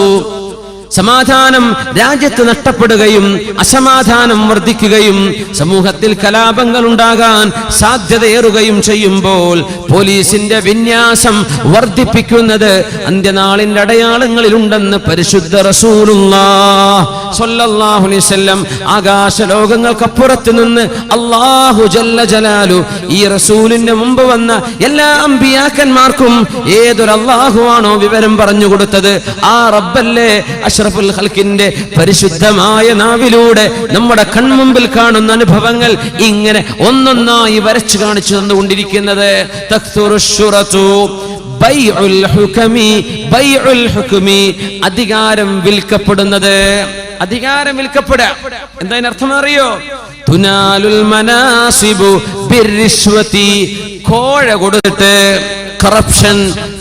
സമാധാനം രാജ്യത്ത് നഷ്ടപ്പെടുകയും അസമാധാനം വർദ്ധിക്കുകയും സമൂഹത്തിൽ കലാപങ്ങൾ ഉണ്ടാകാൻ സാധ്യതയേറുകയും ചെയ്യുമ്പോൾ പോലീസിന്റെ വിന്യാസം വർദ്ധിപ്പിക്കുന്നത് അന്ത്യനാളിന്റെ അടയാളങ്ങളിലുണ്ടെന്ന് പരിശുദ്ധ റസൂലുള്ളാഹി സ്വല്ലല്ലാഹു അലൈഹി വസല്ലം ആകാശ ലോകങ്ങൾക്കപ്പുറത്ത് നിന്ന് അല്ലാഹു ജല്ല ജലാലു ഈ റസൂലിന്റെ മുമ്പ് വന്ന എല്ലാ അമ്പിയാക്കന്മാർക്കും ഏതൊരു അല്ലാഹുവാണോ വിവരം പറഞ്ഞു കൊടുത്തത്, ആ റബ്ബല്ലേ അഷ്റഫുൽ ഖൽഖിന്റെ പരിശുദ്ധമായ നാവിലൂടെ നമ്മുടെ കൺമുമ്പിൽ കാണുന്ന അനുഭവങ്ങൾ ഇങ്ങനെ ഒന്നൊന്നായി വരച്ചു കാണിച്ചു തന്നുകൊണ്ടിരിക്കുന്നത്. തക്സുറുശ്ശുറത്തു ബൈഉൽ ഹുകമി, ബൈഉൽ ഹുക്മി, അധികാരം വിൽക്കപ്പെടുന്നത്. അധികാരം വിൽക്കപ്പെടുക എന്താ അർത്ഥം അറിയോ? തുനാലുൽ മനാസിബു ബിർരിശ്വതി, കോഴ കൊടുത്തിട്ട്, കറപ്ഷൻ,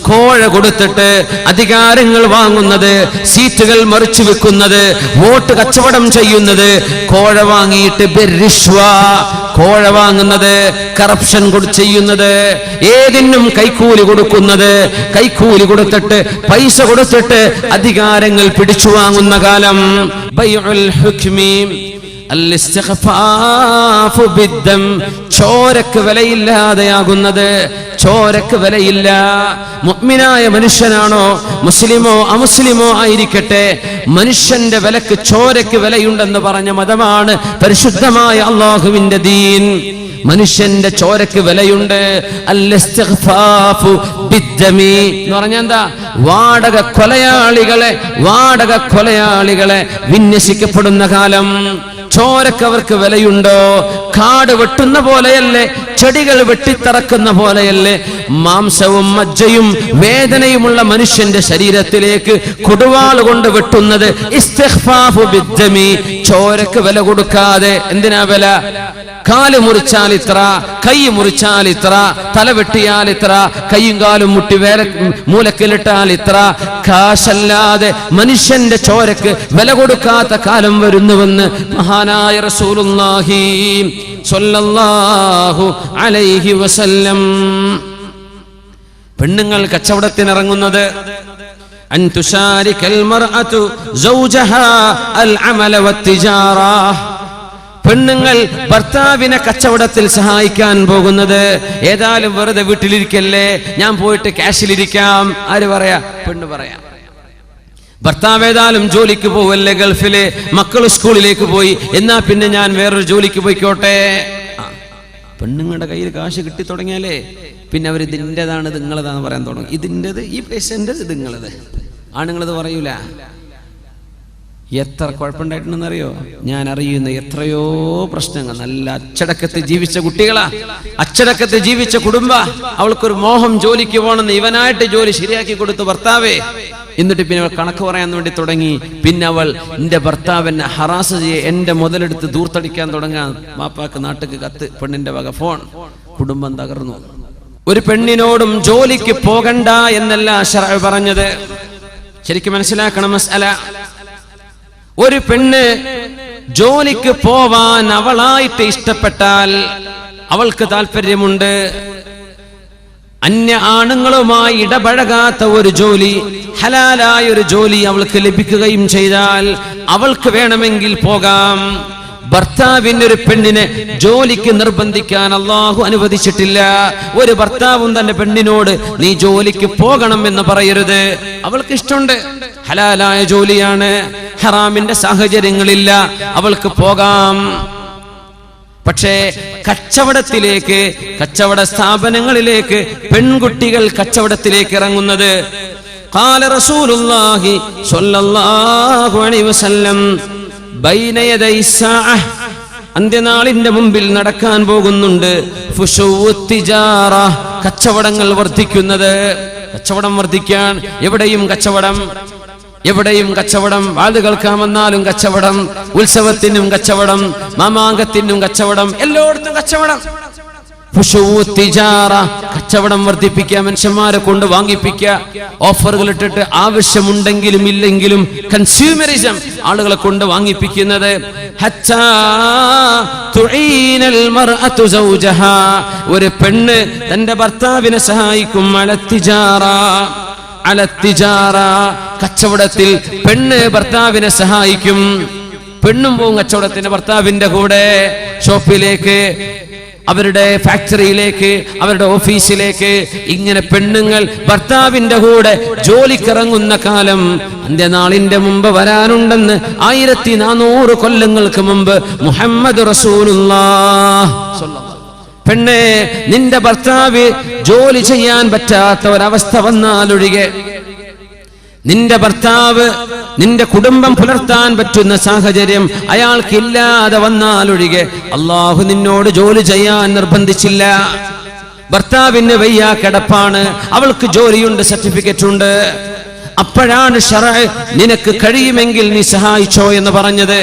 കോഴ കൊടുത്തിട്ട് അധികാരങ്ങൾ വാങ്ങുന്നത്, സീറ്റുകൾ മറിച്ചു വെക്കുന്നത്, വോട്ട് കച്ചവടം ചെയ്യുന്നത്, കോഴ വാങ്ങിയിട്ട് ബിർരിശ്വ, കോഴ വാങ്ങുന്നത്, കറപ്ഷൻ ചെയ്യുന്നത്, ഏതിനും കൈക്കൂലി കൊടുക്കുന്നത്, കൈക്കൂലി കൊടുത്തിട്ട് പൈസ കൊടുത്തിട്ട് അധികാരങ്ങൾ പിടിച്ചു വാങ്ങുന്ന കാലം. ബൈഉൽ ഹുക്മി അൽ-ഇസ്തിഖ്ഫാഫു ബിദ്ദം, ചോരക്ക് വിലയില്ലാതെയാകുന്നത്. ചോരക്ക് വിലയില്ല. മുഅ്മിനായ മനുഷ്യനാണോ മുസ്ലിമോ അമുസ്ലിമോ ആയിരിക്കട്ടെ, മനുഷ്യന്റെ വിലക്ക് ചോരക്ക് വിലയുണ്ടെന്ന് പറഞ്ഞ മതമാണ് പരിശുദ്ധമായ അല്ലാഹുവിന്റെ ദീൻ. മനുഷ്യന്റെ ചോരക്ക് വിലയുണ്ട്. അൽ-ഇസ്തിഗ്ഫാഫു ബിദ്ദമി എന്ന് പറഞ്ഞാൽ എന്താ? വാടക കൊലയാളികളെ വിന്യസിക്കപ്പെടുന്ന കാലം. ചോരക്ക് അവർക്ക് വിലയുണ്ടോ? കാട് വെട്ടുന്ന പോലെയല്ലേ, ചെടികൾ വെട്ടിത്തറക്കുന്ന പോലെയല്ലേ മാംസവും മജ്ജയും വേദനയുമുള്ള മനുഷ്യന്റെ ശരീരത്തിലേക്ക് കൊടുവാൾ കൊണ്ട് വെട്ടുന്നത്? ഇസ്തിഗ്ഫാഫു ബിദ്ദമി, ചോരക്ക് വില കൊടുക്കാതെ. എന്തിനാ വില? കാല് മുറിച്ചാൽ ഇത്ര, കൈ മുറിച്ചാൽ ഇത്ര, തല വെട്ടിയാൽ ഇത്ര, കൈയും കാലും മുട്ടി മൂലക്കിലിട്ടാൽ ഇത്ര. കാശല്ലാതെ മനുഷ്യന്റെ ചോരക്ക് വില കൊടുക്കാത്ത കാലം വരുന്നുവെന്ന് മഹാനായ റസൂലുള്ളാഹി സ്വല്ലല്ലാഹു അലൈഹി വസല്ലം. പെണ്ണുങ്ങൾ കച്ചവടത്തിനിറങ്ങുന്നത് അൻ തുശാരികൽ മർഅതു സൗജഹാ അൽ അമല വത്തിജാറ, പെണ്ണുങ്ങൾ ഭർത്താവിനെ കച്ചവടത്തിൽ സഹായിക്കാൻ പോകുന്നത്. ഏതായാലും വെറുതെ വീട്ടിലിരിക്കല്ലേ, ഞാൻ പോയിട്ട് ക്യാഷിലിരിക്കാം. ആര് പറയാ? പെണ്ണ് പറയാ. ഭർത്താവ് ഏതായാലും ജോലിക്ക് പോവല്ലേ ഗൾഫില്, മക്കൾ സ്കൂളിലേക്ക് പോയി, എന്നാ പിന്നെ ഞാൻ വേറൊരു ജോലിക്ക് പോയിക്കോട്ടെ. പെണ്ണുങ്ങളുടെ കയ്യിൽ കാശ് കിട്ടി തുടങ്ങിയാലേ പിന്നെ അവർ ഇതിൻ്റെതാണ് ഇത് നിങ്ങളതാന്ന് പറയാൻ തുടങ്ങും. ഇതിൻ്റെത്, ഈ പൈസൻ്റെത് ഇത് നിങ്ങളത്. ആണുങ്ങളത് പറയൂല. എത്ര കുഴപ്പമുണ്ടായിട്ടുണ്ടെന്നറിയോ? ഞാൻ അറിയുന്ന എത്രയോ പ്രശ്നങ്ങൾ. നല്ല അച്ചടക്കത്തിൽ ജീവിച്ച കുട്ടികളാ, അച്ചടക്കത്തിൽ ജീവിച്ച കുടുംബ. അവൾക്കൊരു മോഹം ജോലിക്ക് പോകണമെന്ന് ഇവനായിട്ട് ജോലി ശരിയാക്കി കൊടുത്തു ഭർത്താവേ. എന്നിട്ട് പിന്നെ അവൾ കണക്ക് പറയാൻ വേണ്ടി തുടങ്ങി. പിന്നെ അവൾ എന്റെ ഭർത്താവിനെ ഹറാസ് ചെയ്യെ, എന്റെ മുതലെടുത്ത് ദൂർത്തടിക്കാൻ തുടങ്ങാൻ. വാപ്പാക്ക് നാട്ടിക്ക് കത്ത്, പെണ്ണിന്റെ വക ഫോൺ. കുടുംബം തകർന്നു. ഒരു പെണ്ണിനോടും ജോലിക്ക് പോകണ്ട എന്നല്ല ശർഅ് പറഞ്ഞത്. ശരിക്കും മനസ്സിലാക്കണം മസ്അല. ഒരു പെണ്ണ് ജോലിക്ക് പോവാൻ അവളായിട്ട് ഇഷ്ടപ്പെട്ടാൽ, അവൾക്ക് താല്പര്യമുണ്ട്, അന്യ ആണുങ്ങളുമായി ഇടപഴകാത്ത ഒരു ജോലി, ഹലാലായ ഒരു ജോലി അവൾക്ക് ലഭിക്കുകയും ചെയ്താൽ അവൾക്ക് വേണമെങ്കിൽ പോകാം. ഭർത്താവിന് ഒരു പെണ്ണിനെ ജോലിക്ക് നിർബന്ധിക്കാൻ അല്ലാഹു അനുവദിച്ചിട്ടില്ല. ഒരു ഭർത്താവും തന്റെ പെണ്ണിനോട് നീ ജോലിക്ക് പോകണം എന്ന് പറയരുത്. അവൾക്ക് ഇഷ്ടമുണ്ട്, ഹലാലായ ജോലിയാണ്, ഹറാമിന്റെ സാഹചര്യങ്ങളില്ല, അവൾക്ക് പോകാം. പക്ഷേ കച്ചവടത്തിലേക്ക്, കച്ചവട സ്ഥാപനങ്ങളിലേക്ക് പെൺകുട്ടികൾ കച്ചവടത്തിലേക്ക് ഇറങ്ങുന്നത്, ഖാല റസൂലുള്ളാഹി സ്വല്ലല്ലാഹു അലൈഹി വസല്ലം ബൈന യദൈ സാഅ, അന്ത്യനാളിന്റെ മുമ്പിൽ നടക്കാൻ പോകുന്നുണ്ട്. ഫുശുഉത് തിജാറ, കച്ചവടങ്ങൾ വർദ്ധിക്കുന്നത്. കച്ചവടം വർദ്ധിക്കാൻ, എവിടെയും കച്ചവടം, എവിടെയും കച്ചവടം. വാത് കേൾക്കാമെന്നാലും കച്ചവടം, ഉത്സവത്തിനും കച്ചവടം, മാമാങ്കത്തിനും കച്ചവടം, എല്ലായിടത്തും കച്ചവടം. കച്ചവടം വർദ്ധിപ്പിക്കുക, മനുഷ്യന്മാരെ കൊണ്ട് വാങ്ങിപ്പിക്കുക, ഓഫറുകൾ ഇട്ടിട്ട് ആവശ്യമുണ്ടെങ്കിലും ഇല്ലെങ്കിലും കൺസ്യൂമറിസം, ആളുകളെ കൊണ്ട് വാങ്ങിപ്പിക്കുന്നത്. ഒരു പെണ്ണ് തന്റെ ഭർത്താവിനെ സഹായിക്കും. കച്ചവടത്തിൽ പെണ്ണ് ഭർത്താവിനെ സഹായിക്കും. പെണ്ണും പോവും കച്ചവടത്തിന് ഭർത്താവിന്റെ കൂടെ, ഷോപ്പിലേക്ക്, അവരുടെ ഫാക്ടറിയിലേക്ക്, അവരുടെ ഓഫീസിലേക്ക്. ഇങ്ങനെ പെണ്ണുങ്ങൾ ഭർത്താവിന്റെ കൂടെ ജോലിക്കിറങ്ങുന്ന കാലം അന്ത്യനാളിന്റെ മുമ്പ് വരാനുണ്ടെന്ന് 1400 കൊല്ലങ്ങൾക്ക് മുമ്പ് മുഹമ്മദ് റസൂലുള്ളാഹ്. പെണ്ണെ, നിന്റെ ഭർത്താവ് ജോലി ചെയ്യാൻ പറ്റാത്ത ഒരവസ്ഥ വന്നാലൊഴികെ, നിന്റെ ഭർത്താവ് നിന്റെ കുടുംബം പുലർത്താൻ പറ്റുന്ന സാഹചര്യം അയാൾക്കില്ലാതെ വന്നാലൊഴികെ അള്ളാഹു നിന്നോട് ജോലി ചെയ്യാൻ നിർബന്ധിച്ചില്ല. ഭർത്താവിന് വയ്യ, കിടപ്പാണ്, അവൾക്ക് ജോലിയുണ്ട്, സർട്ടിഫിക്കറ്റ് ഉണ്ട്. അപ്പോഴാണ് ശറഅ് നിനക്ക് കഴിയുമെങ്കിൽ നീ സഹായിച്ചോ എന്ന് പറഞ്ഞത്.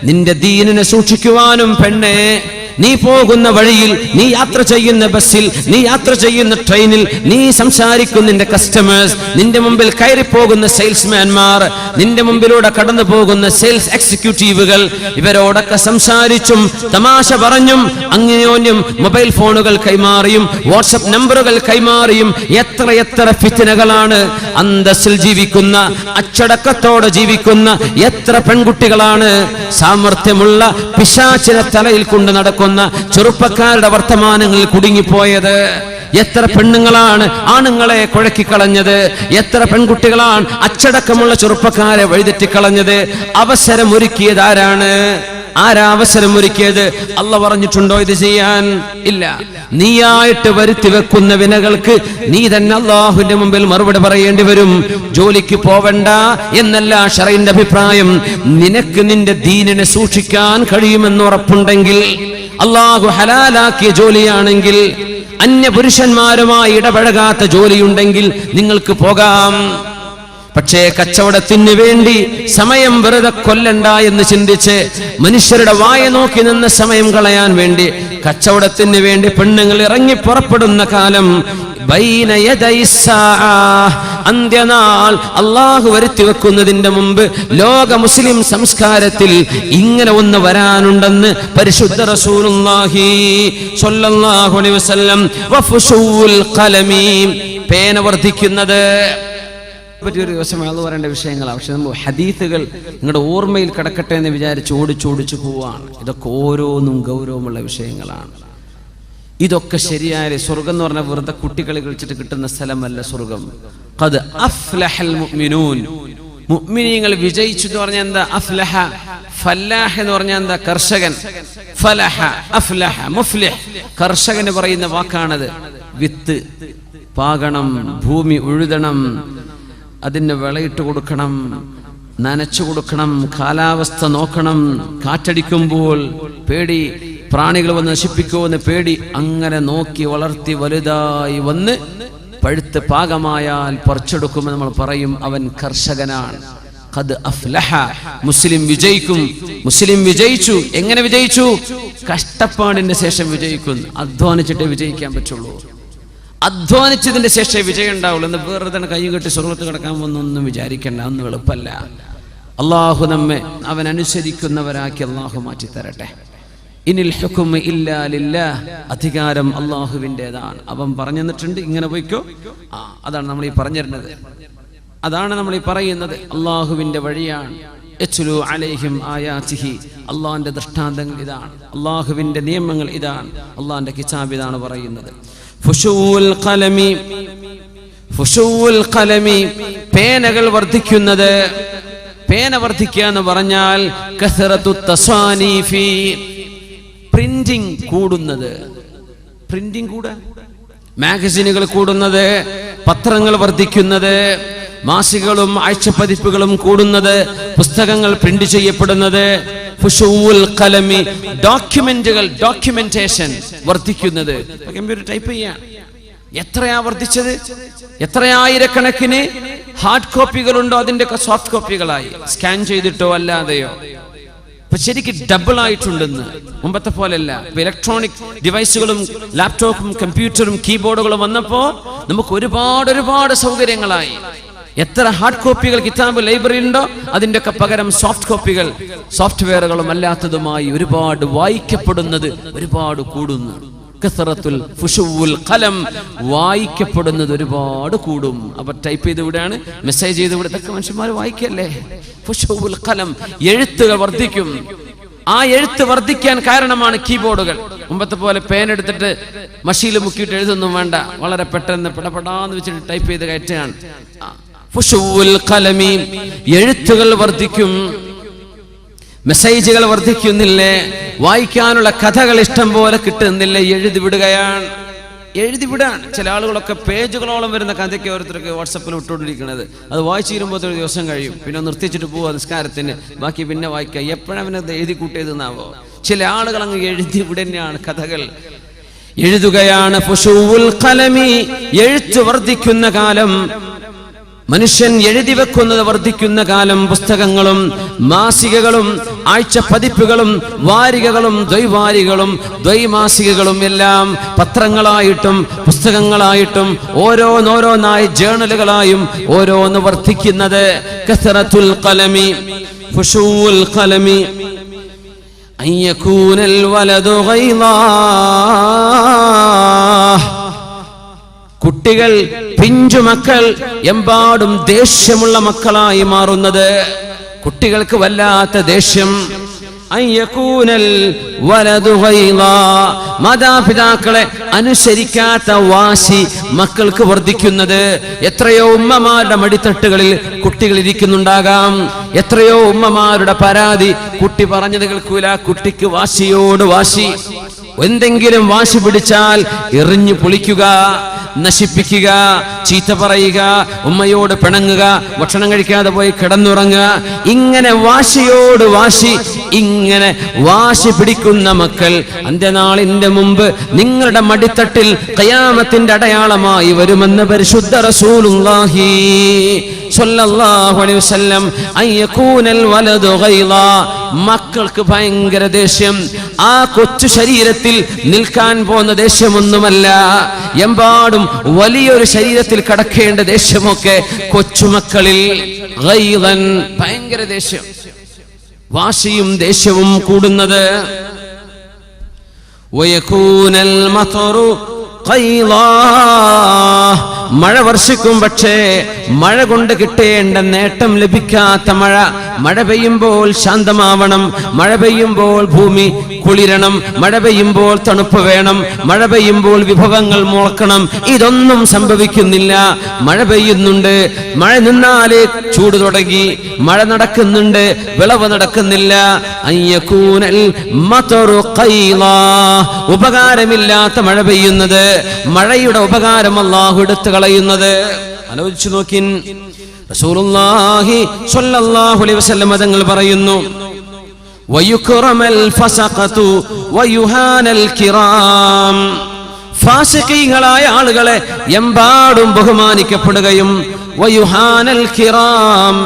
നിന്റെ ദീനിനെ സൂക്ഷിക്കുവാനും പെണ്ണെ, നീ പോകുന്ന വഴിയിൽ, നീ യാത്ര ചെയ്യുന്ന ബസ്സിൽ, നീ യാത്ര ചെയ്യുന്ന ട്രെയിനിൽ, നീ സംസാരിക്കുന്ന നിന്റെ കസ്റ്റമേഴ്സ്, നിന്റെ മുമ്പിൽ കയറി പോകുന്ന സെയിൽസ്മാൻമാർ, നിന്റെ മുമ്പിലൂടെ കടന്നു പോകുന്ന സെയിൽസ് എക്സിക്യൂട്ടീവുകൾ, ഇവരോടൊക്കെ സംസാരിച്ചും തമാശ പറഞ്ഞും അന്യോന്യം മൊബൈൽ ഫോണുകൾ കൈമാറിയും വാട്സ്ആപ്പ് നമ്പറുകൾ കൈമാറിയും എത്ര ഫിത്നകളാണ്. അന്തസ്സിൽ ജീവിക്കുന്ന, അച്ചടക്കത്തോടെ ജീവിക്കുന്ന എത്ര പെൺകുട്ടികളാണ് സാമർത്ഥ്യമുള്ള പിശാചിനെ തലയിൽ കൊണ്ട് നടക്കുന്ന ചെറുപ്പക്കാരുടെ വർത്തമാനങ്ങളിൽ കുടുങ്ങിപ്പോയത്. എത്ര പെണ്ണുങ്ങളാണ് ആണുങ്ങളെ കുഴക്കിക്കളഞ്ഞത്, എത്ര പെൺകുട്ടികളാണ് അച്ചടക്കമുള്ള ചെറുപ്പക്കാരെ വഴിതെറ്റിക്കളഞ്ഞത്. അവസരമൊരുക്കിയത് ആരാണ്? ആരാ അവസരം ഒരുക്കിയത്? അല്ല പറഞ്ഞിട്ടുണ്ടോ ഇത് ചെയ്യാൻ? ഇല്ല. നീയായിട്ട് വരുത്തി വെക്കുന്ന വിനകൾക്ക് നീ തന്നെ അള്ളാഹുവിന്റെ മുമ്പിൽ മറുപടി പറയേണ്ടി വരും. ജോലിക്ക് പോവണ്ട എന്നല്ല ശറഈന്റെ അഭിപ്രായം. നിനക്ക് നിന്റെ ദീനിനെ സൂക്ഷിക്കാൻ കഴിയുമെന്ന് ഉറപ്പുണ്ടെങ്കിൽ, അള്ളാഹു ഹലാലാക്കിയ ജോലിയാണെങ്കിൽ, അന്യ പുരുഷന്മാരുമായി ഇടപഴകാത്ത ജോലിയുണ്ടെങ്കിൽ നിങ്ങൾക്ക് പോകാം. പക്ഷേ കച്ചവടത്തിന് വേണ്ടി സമയം വെറുതെ കൊല്ലണ്ട എന്ന് ചിന്തിച്ച് മനുഷ്യരുടെ വായ നോക്കി നിന്ന് സമയം കളയാൻ വേണ്ടി കച്ചവടത്തിന് വേണ്ടി പെണ്ണുങ്ങൾ ഇറങ്ങി പുറപ്പെടുന്ന കാലം ബൈന യദൈ സാഅ, അന്ത്യനാൾ അള്ളാഹു വരുത്തി വെക്കുന്നതിന്റെ മുമ്പ് ലോക മുസ്ലിം സംസ്കാരത്തിൽ ഇങ്ങനെ ഒന്ന് വരാനുണ്ടെന്ന് പരിശുദ്ധ റസൂലുള്ളാഹി സ്വല്ലല്ലാഹു അലൈഹി വസല്ലം. വഫുശൂൽ ഖലമി, പേന വർദ്ധിക്കുന്നത് പറ്റിയൊരു ദിവസം അത് പറയേണ്ട വിഷയങ്ങളാണ്. പക്ഷെ നമ്മൾ ഹദീസുകൾ നിങ്ങളുടെ ഓർമ്മയിൽ കിടക്കട്ടെ എന്ന് വിചാരിച്ച് ഓടിച്ചോടിച്ചു പോവാണ്. ഇതൊക്കെ ഓരോന്നും ഗൗരവമുള്ള വിഷയങ്ങളാണ്. ഇതൊക്കെ ശരിയായ സ്വർഗം എന്ന് പറഞ്ഞാൽ വെറുതെ കുട്ടികളെ കളിച്ചിട്ട് കിട്ടുന്ന സ്ഥലമല്ല സ്വർഗം. ഖദ് അഫ്ലഹൽ മുഅ്മിനൂൻ, മുഅ്മിനീങ്ങൾ വിജയിച്ചു എന്ന് പറഞ്ഞാൽ എന്താ? അഫ്ലഹ, ഫല്ലാഹ് എന്ന് പറഞ്ഞാൽ എന്താ? കർഷകൻ. ഫലഹ, അഫ്ലഹ, മുഫ്ലിഹ്, കർഷകന് പറയുന്ന വാക്കാണത്. വിത്ത് പാകണം, ഭൂമി ഉഴുതണം, അതിന് വിളയിട്ട് കൊടുക്കണം, നനച്ചു കൊടുക്കണം, കാലാവസ്ഥ നോക്കണം, കാറ്റടിക്കുമ്പോൾ പേടി, പ്രാണികൾ വന്ന് നശിപ്പിക്കുമെന്ന് പേടി. അങ്ങനെ നോക്കി വളർത്തി വലുതായി വന്ന് പഴുത്ത് പാകമായാൽ പറിച്ചെടുക്കുമെന്ന് നമ്മൾ പറയും, അവൻ കർഷകനാണ്. ഖദ് അഫ്ലഹ, മുസ്ലിം വിജയിക്കും. മുസ്ലിം വിജയിച്ചു. എങ്ങനെ വിജയിച്ചു? കഷ്ടപ്പാടിന്റെ ശേഷം വിജയിക്കുന്നു. അധ്വാനിച്ചിട്ടേ വിജയിക്കാൻ പറ്റുള്ളൂ. അധ്വാനിച്ചതിന്റെ ശേഷം വിജയം ഉണ്ടാവുള്ളൂ. എന്ന് വെറുതെ കൈ കെട്ടി സ്വർഗത്ത് കിടക്കാൻ വന്നൊന്നും വിചാരിക്കേണ്ട, ഒന്നും എളുപ്പമല്ല. അള്ളാഹു നമ്മെ അവൻ അനുസരിക്കുന്നവരാക്കി അള്ളാഹു മാറ്റി തരട്ടെ. ഇനിൽ ഹുക്മു ഇല്ലാ ലില്ലാഹ്, അധികാരം അള്ളാഹുവിൻ്റെതാണ്. അവൻ പറഞ്ഞു തന്നിട്ടുണ്ട്, ഇങ്ങനെ പോയിക്കോ. അതാണ് നമ്മൾ ഈ പറഞ്ഞിരുന്നത്, അതാണ് നമ്മൾ ഈ പറയുന്നത്. അള്ളാഹുവിന്റെ വഴിയാണ്. യത്ലു അലൈഹിം ആയാതിഹി, അള്ളാഹിന്റെ ദൃഷ്ടാന്തങ്ങൾ ഇതാണ്, അള്ളാഹുവിന്റെ നിയമങ്ങൾ ഇതാണ്, അള്ളാഹിന്റെ കിതാബ് ഇതാണ് പറയുന്നത്. ഫുശൂൽ ഖലമി, ഫുശൂൽ ഖലമി, പേനകൾ വർദ്ധിക്കുന്നത്. പേന വർദ്ധിക്കുക എന്ന് പറഞ്ഞാൽ കസറത്തു തസാനീഫി, പ്രിന്റിംഗ് കൂടുന്നത്. പ്രിന്റിംഗ് കൂടുക, മാഗസിനുകൾ കൂടുന്നത്, പത്രങ്ങൾ വർദ്ധിക്കുന്നത്, മാസികകളും ആഴ്ചപ്പതിപ്പുകളും കൂടുന്നത്, പുസ്തകങ്ങൾ പ്രിന്റ് ചെയ്യപ്പെടുന്നത്, ഫുശൂഉൽ ഖലമി ഡോക്യുമെന്റേഷൻ വർദ്ധിക്കുന്നത്. കമ്പ്യൂട്ടർ ടൈപ്പ് ചെയ്യാൻ എത്രയാ വർദ്ധിച്ചത്? എത്രയായിരക്കണക്കിന് ഹാർഡ് കോപ്പികളുണ്ടോ അതിന്റെ ഒക്കെ സോഫ്റ്റ് കോപ്പികളായി, സ്കാൻ ചെയ്തിട്ടോ അല്ലാതെയോ. ഇപ്പൊ ശരിക്കും ഡബിൾ ആയിട്ടുണ്ടെന്ന്. മുമ്പത്തെ പോലെയല്ല. ഇലക്ട്രോണിക് ഡിവൈസുകളും ലാപ്ടോപ്പും കമ്പ്യൂട്ടറും കീബോർഡുകളും വന്നപ്പോ നമുക്ക് ഒരുപാട് സൗകര്യങ്ങളായി. എത്ര ഹാർഡ് കോപ്പികൾ കിതാബ് ലൈബ്രറി ഉണ്ടോ അതിന്റെ ഒക്കെ പകരം സോഫ്റ്റ് കോപ്പികൾ, സോഫ്റ്റ്വെയറുകളും അല്ലാത്തതുമായി ഒരുപാട് വായിക്കപ്പെടുന്നത് ഒരുപാട് കൂടുന്നു. കസറത്തുൽ ഫുശൂഉൽ ഖലം, വായിക്കപ്പെടുന്നത് ഒരുപാട് കൂടും. അപ്പൊ ടൈപ്പ് ചെയ്ത് ഇവിടെയാണ്, മെസ്സേജ് ചെയ്ത് ഇവിടെ, ഇതൊക്കെ മനുഷ്യന്മാർ വായിക്കല്ലേ. ഫുശൂഉൽ ഖലം, എഴുത്തുകൾ വർദ്ധിക്കും. ആ എഴുത്ത് വർദ്ധിക്കാൻ കാരണമാണ് കീബോർഡുകൾ. മുമ്പത്തെ പോലെ പേൻ എടുത്തിട്ട് മഷിയിൽ മുക്കിയിട്ട് എഴുതൊന്നും വേണ്ട, വളരെ പെട്ടെന്ന് പെടപെടാന്ന് വെച്ചിട്ട് ടൈപ്പ് ചെയ്ത് കയറ്റുകയാണ്. ഫുശൂഉൽ ഖലമി, എഴുത്തുകൾ വർദ്ധിക്കും, മെസ്സേജുകൾ വർദ്ധിക്കുന്നില്ലേ, വായിക്കാനുള്ള കഥകൾ ഇഷ്ടം പോലെ കിട്ടുന്നില്ലേ, എഴുതിവിടുകയാണ്. ചില ആളുകളൊക്കെ പേജുകളോളം വരുന്ന കഥയ്ക്ക് ഓരോരുത്തർക്ക് വാട്സപ്പിൽ വിട്ടുകൊണ്ടിരിക്കുന്നത്. അത് വായിച്ചു തീരുമ്പോൾ ഒരു ദിവസം കഴിയും, പിന്നെ നിർത്തിച്ചിട്ട് പോവുക നിസ്കാരത്തിന്, ബാക്കി പിന്നെ വായിക്കുക. എപ്പോഴവനത് എഴുതി കൂട്ടിയതെന്നാവോ? ചില ആളുകൾ അങ്ങ് എഴുതി വിടുകയാണ്, കഥകൾ എഴുതുകയാണ്. ഫുശൂഉൽ ഖലമി, എഴുത്ത് വർദ്ധിക്കുന്ന കാലം, മനുഷ്യൻ എഴുതി വെക്കുന്നത് വർദ്ധിക്കുന്ന കാലം. പുസ്തകങ്ങളും മാസികകളും ആഴ്ചപ്പതിപ്പുകളും വാരികകളും ദ്വൈവാരികളും ദ്വൈമാസികകളും എല്ലാം പത്രങ്ങളായിട്ടും പുസ്തകങ്ങളായിട്ടും ഓരോന്നോരോന്നായി ജേണലുകളായും ഓരോന്ന് വർദ്ധിക്കുന്നത്. കസറത്തുൽ ഖലമി ഫുശൂഉൽ ഖലമി അൻ യകൂനൽ വലദു ഗൈളാ, കുട്ടികൾ, പിഞ്ചുമക്കൾ എമ്പാടും ദേഷ്യമുള്ള മക്കളായി മാറുന്നത്. കുട്ടികൾക്ക് വല്ലാത്ത ദേഷ്യം. മാതാപിതാക്കളെ അനുസരിക്കാത്ത വാശി മക്കൾക്ക് വർദ്ധിക്കുന്നത്. എത്രയോ ഉമ്മമാരുടെ മടിത്തട്ടുകളിൽ കുട്ടികൾ ഇരിക്കുന്നുണ്ടാകാം. എത്രയോ ഉമ്മമാരുടെ പരാതി, കുട്ടി പറഞ്ഞത് കേൾക്കൂല, കുട്ടിക്ക് വാശിയോട് വാശി. എന്തെങ്കിലും വാശി പിടിച്ചാൽ എറിഞ്ഞു പൊളിക്കുക, നശിപ്പിക്കുക, ചീത്ത പറയുക, ഉമ്മയോട് പിണങ്ങുക, ഭക്ഷണം കഴിക്കാതെ പോയി കിടന്നുറങ്ങുക. ഇങ്ങനെ വാശിയോട് വാശി, ഇങ്ങനെ വാശി പിടിക്കുന്ന മക്കൾ അന്ത്യനാളിന്റെ മുമ്പ് നിങ്ങളുടെ മടിത്തട്ടിൽ ഖിയാമത്തിന്റെ അടയാളമായി വരുമെന്ന് പരിശുദ്ധ റസൂലുള്ളാഹി സ്വല്ലല്ലാഹു അലൈഹി വസല്ലം. അയ്യകൂനൽ വലദു ഗൈളാ, മക്കൾക്ക് ഭയങ്കര ദേഷ്യം. ആ കൊച്ചു ശരീരത്തിൽ നിൽക്കാൻ പോകുന്ന ദേഷ്യമൊന്നുമല്ല, എമ്പാടും വലിയൊരു ശരീരത്തിൽ കടക്കേണ്ട ദേഷ്യമൊക്കെ കൊച്ചുമക്കളിൽ ഗൈളൻ, ഭയങ്കര ദേഷ്യം, വാശിയും ദേഷ്യവും കൂടുന്നത്. വയകൂനൽ മതറു ഖൈളാ, മഴ വർഷിക്കും, പക്ഷേ മഴ കൊണ്ട് കിട്ടേണ്ട നേട്ടം ലഭിക്കാത്ത മഴ. മഴ പെയ്യുമ്പോൾ ശാന്തമാവണം, മഴ പെയ്യുമ്പോൾ ഭൂമി കുളിരണം, മഴ പെയ്യുമ്പോൾ തണുപ്പ് വേണം, മഴ പെയ്യുമ്പോൾ വിഭവങ്ങൾ മുളക്കണം. ഇതൊന്നും സംഭവിക്കുന്നില്ല. മഴ പെയ്യുന്നുണ്ട്, മഴ നിന്നാലേ ചൂട് തുടങ്ങി, മഴ നടക്കുന്നുണ്ട്, വിളവ് നടക്കുന്നില്ല. അയ്യകൂനൽ മതറു ഖൈളാ, ഉപകാരമില്ലാത്ത മഴ പെയ്യുന്നത്, മഴയുടെ ഉപകാരം അല്ലാഹു എടുത്തു കളയുന്നത്. ആലോചിച്ചു നോക്കിൻ. റസൂലുള്ളാഹി സ്വല്ലല്ലാഹു അലൈഹി വസല്ലം തങ്ങൾ പറയുന്നു, വയുക്റമൽ ഫസഖതു വയുഹാനൽ കിറാം, ഫാസിഖീങ്ങളായ ആളുകളെ എമ്പാടും ബഹുമാനിക്കപ്പെടുകയും വയുഹാനൽ കിറാം,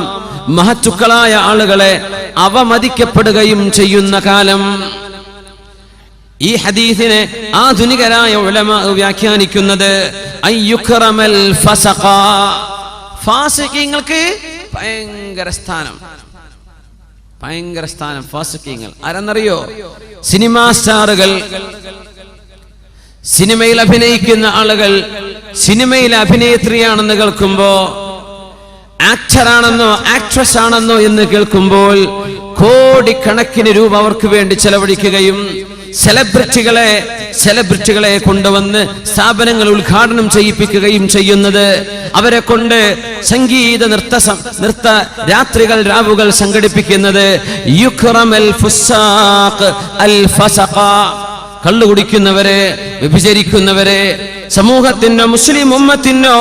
മഹത്തുക്കളായ ആളുകളെ അവമതിക്കപ്പെടുകയും ചെയ്യുന്ന കാലം. ഈ ഹദീസിനെ ആധുനികരായ ഉലമാ വ്യാഖ്യാനിക്കുന്നത് അയ്യുക്റമൽ ഫസഖ, ഫാസിഖീങ്ങൾക്ക് ഭയങ്കര സ്ഥാനം, ഭയങ്കര സ്ഥാനം. ഫാസിഖീങ്ങൾ ആരെന്നറിയോ? സിനിമാ സ്റ്റാറുകൾ, സിനിമയിൽ അഭിനയിക്കുന്ന ആളുകൾ. സിനിമയിൽ അഭിനേത്രിയാണെന്ന് കേൾക്കുമ്പോ, ആക്ടറാണെന്നോ ആക്ട്രസ് ആണെന്നോ എന്ന് കേൾക്കുമ്പോൾ കോടിക്കണക്കിന് രൂപ അവർക്ക് വേണ്ടി ചെലവഴിക്കുകയും സെലിബ്രിറ്റികളെ കൊണ്ടുവന്ന് സ്ഥാപനങ്ങൾ ഉദ്ഘാടനം ചെയ്യിപ്പിക്കുകയും ചെയ്യുന്നത്, അവരെ കൊണ്ട് സംഗീത നൃത്ത രാത്രികൾ രാവുകൾ സംഘടിപ്പിക്കുന്നത്. യുക്റമൽ ഫുസാഖ് അൽ ഫസഖ, കള്ളു കുടിക്കുന്നവരെ, വ്യഭിചരിക്കുന്നവരെ സമൂഹത്തിനോ മുസ്ലിം ഉമ്മത്തിനോ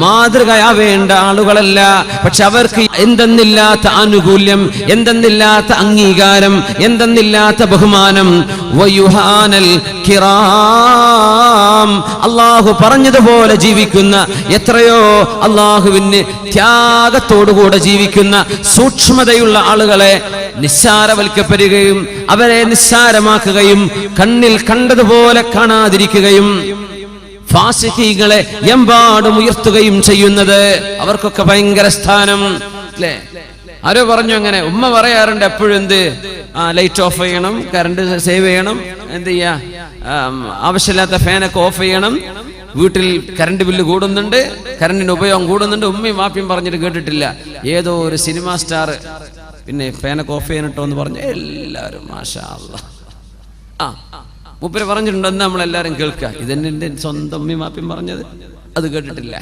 മാതൃകയാവേണ്ട ആളുകളല്ല. പക്ഷെ അവർക്ക് എന്തെന്നില്ലാത്ത ആനുകൂല്യം, എന്തെന്നില്ലാത്ത അംഗീകാരം, എന്തെന്നില്ലാത്ത ബഹുമാനം. വയുഹാനൽ കിറാം, അള്ളാഹു പറഞ്ഞതുപോലെ ജീവിക്കുന്ന എത്രയോ അള്ളാഹുവിന് ത്യാഗത്തോടുകൂടെ ജീവിക്കുന്ന സൂക്ഷ്മതയുള്ള ആളുകളെ നിസ്സാരവൽക്കപ്പെടുകയും അവരെ നിസ്സാരമാക്കുകയും കണ്ണിൽ കണ്ടതുപോലെ കാണാതിരിക്കുകയും ഫാസിഖീകളെ എമ്പാടും ഉയർത്തുകയും ചെയ്യുന്നത്, അവർക്കൊക്കെ ഭയങ്കര സ്ഥാനം അല്ലേ? ആരോ പറഞ്ഞു അങ്ങനെ, ഉമ്മ പറയാറുണ്ട് എപ്പോഴും എന്ത്, ലൈറ്റ് ഓഫ് ചെയ്യണം, കറണ്ട് സേവ് ചെയ്യണം, എന്ത് ചെയ്യാ, ആവശ്യമില്ലാത്ത ഫാനൊക്കെ ഓഫ് ചെയ്യണം, വീട്ടിൽ കറണ്ട് ബില്ല് കൂടുന്നുണ്ട്, കറണ്ടിന്റെ ഉപയോഗം കൂടുന്നുണ്ട്. ഉമ്മയും വാപ്പിയും പറഞ്ഞിട്ട് കേട്ടിട്ടില്ല. ഏതോ ഒരു സിനിമാ സ്റ്റാർ പിന്നെ ഫാനൊക്കെ ഓഫ് ചെയ്യണിട്ടോ എന്ന് പറഞ്ഞു എല്ലാവരും മാഷാ അല്ലാഹ് മൂപ്പര് പറഞ്ഞിട്ടുണ്ട്. എന്ന് നമ്മളെല്ലാരും കേൾക്കുക. ഇതെന്നെ എൻ്റെ സ്വന്തം ഉമ്മയും വാപ്പിയും പറഞ്ഞത്, അത് കേട്ടിട്ടില്ല.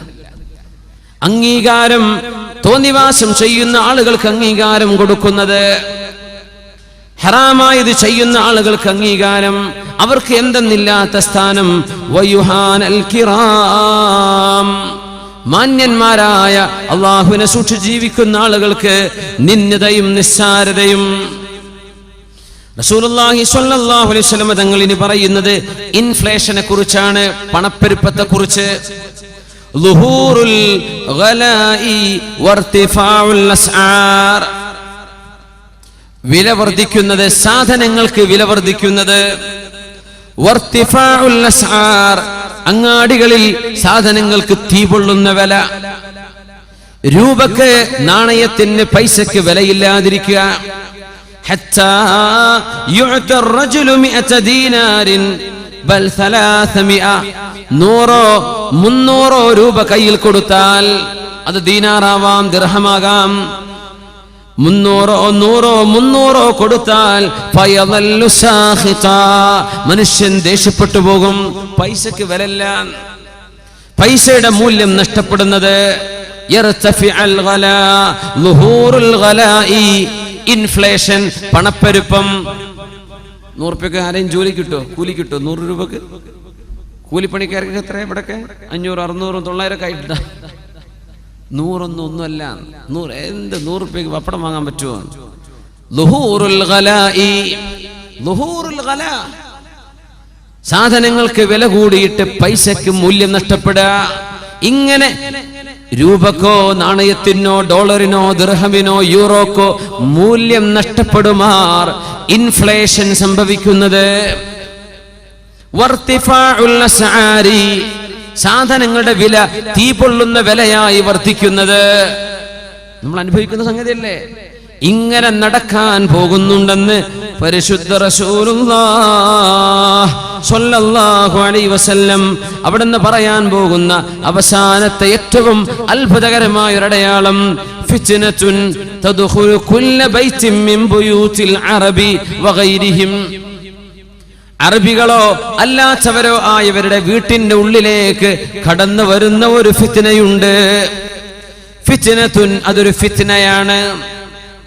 അംഗീകാരം തോന്നിവാസം ചെയ്യുന്ന ആളുകൾക്ക് അംഗീകാരം കൊടുക്കുന്നത്, ഹറാമായത് ചെയ്യുന്ന ആളുകൾക്ക് അംഗീകാരം, അവർക്ക് എന്തെന്നില്ലാത്ത സ്ഥാനം. വയുഹാനൽ കിറാം, മാന്യന്മാരായ അള്ളാഹുവിനെ സൂക്ഷിച്ച് ജീവിക്കുന്ന ആളുകൾക്ക് നിന്ദതയും നിസ്സാരതയും. റസൂലുള്ളാഹി സ്വല്ലല്ലാഹു അലൈഹി വസല്ലം തങ്ങൾ ഇനി പറയുന്നത് ഇൻഫ്ലേഷനെ കുറിച്ചാണ്, പണപ്പെരുപ്പത്തെ കുറിച്ച്. ളുഹൂറുൽ ഗലാഇ വർതിഫാഉൽ അസ്ആർ, വില വർദ്ധിക്കുന്നത്, സാധനങ്ങൾക്ക് വില വർദ്ധിക്കുന്നത്. വർതിഫാഉൽ അസ്ആർ, അങ്ങാടികളിൽ സാധനങ്ങൾക്ക് തീപൊള്ളുന്ന വില. രൂപക്ക്, നാണയത്തിന്, പൈസക്ക് വിലയില്ലാതിരിക്കുക. حتى يعطى الرجل 100 دينار بل 300. 100-300 രൂപ കയ്യിൽ കൊടുത്താൽ, അത് ദീനാറാവാം, ദിർഹമാകാം. 300-300 കൊടുത്താൽ ഫയദല്ലു സാഖിതാ, മനുഷ്യൻ ദേഷ്യപ്പെട്ടു പോകും. പൈസക്ക് വിലയില്ല, പൈസയുടെ മൂല്യം നഷ്ടപ്പെടുന്നത്. യർതഫിഅൽ ഗലാ, ളുഹൂറുൽ ഗലാഇ, ഇൻഫ്ലേഷൻ, പണപ്പെരുപ്പം. 100 രൂപയ്ക്ക് ആരെയും ജോലി കിട്ടോ, കൂലി കിട്ടോ? 100 രൂപക്ക് കൂലിപ്പണിക്കാർക്ക് എത്ര? ഇവിടൊക്കെ 500, 600, 900 ഒക്കെ ആയിട്ടാ. 100 ഒന്നുമല്ല. 100 രൂപയ്ക്ക് പപ്പടം വാങ്ങാൻ പറ്റുമോ? ളുഹൂറുൽ ഗലാഇ, ളുഹൂറുൽ ഗലാ, സാധനങ്ങൾക്ക് വില കൂടിയിട്ട് പൈസക്ക് മൂല്യം നഷ്ടപ്പെടുക. ഇങ്ങനെ രൂപക്കോ, നാണയത്തിനോ, ഡോളറിനോ, ദിർഹമിനോ, യൂറോക്കോ മൂല്യം നഷ്ടപ്പെടുമാർ ഇൻഫ്ലേഷൻ സംഭവിക്കുന്നത്. വർതിഫാഉൽ അസ്ആരി, സാധനങ്ങളുടെ വില തീപൊള്ളുന്ന വിലയായി വർദ്ധിക്കുന്നത്. നമ്മൾ അനുഭവിക്കുന്ന സംഗതിയല്ലേ? ഇങ്ങനെ നടക്കാൻ പോകുന്നുണ്ടെന്ന് പരിശുദ്ധ റസൂലുള്ളാഹി സ്വല്ലല്ലാഹു അലൈഹി വസല്ലം അവിടുന്ന് പറയാൻ പോകുന്ന അവസാനത്തെ ഏറ്റവും അത്ഭുതകരമായ ഒരു അടയാളം, ഫിത്നത്തുൻ തദ്ഖുലു കുല്ല ബൈത്തിൻ മിൻ ബുയൂതിൽ അറബി വഗൈരിഹിം. അറബികളോ അല്ലാത്തവരോ ആയവരുടെ വീട്ടിന്റെ ഉള്ളിലേക്ക് കടന്നു വരുന്ന ഒരു ഫിത്നയുണ്ട്. ഫിത്നത്തുൻ, അതൊരു ഫിത്നയാണ്.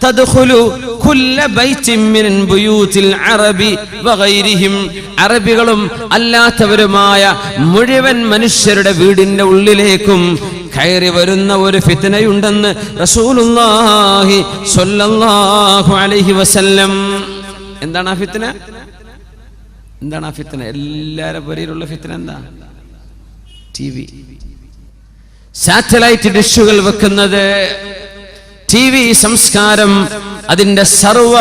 തദ്ഖുലു കുല്ല ബൈത്തിൻ മിൻ ബുയൂതിൽ അറബി വഗൈരിഹിം, അറബികളും അല്ലാത്തവരുമായ മുഴുവൻ മനുഷ്യരുടെ വീടിന്റെ ഉള്ളിലേക്കും കയറി വരുന്ന ഒരു ഫിത്നയുണ്ടെന്ന് റസൂലുള്ളാഹി സ്വല്ലല്ലാഹു അലൈഹി വസല്ലം. എന്താണ് ആ ഫിത്ന? എന്താണ് ആ ഫിത്ന? എല്ലാവരുടെ പേരിലുള്ള ഫിത്ന എന്താ? TV, സാറ്റലൈറ്റ് ഡിഷുകൾ വെക്കുന്നത്, TV സംസ്കാരം, അതിന്റെ സർവ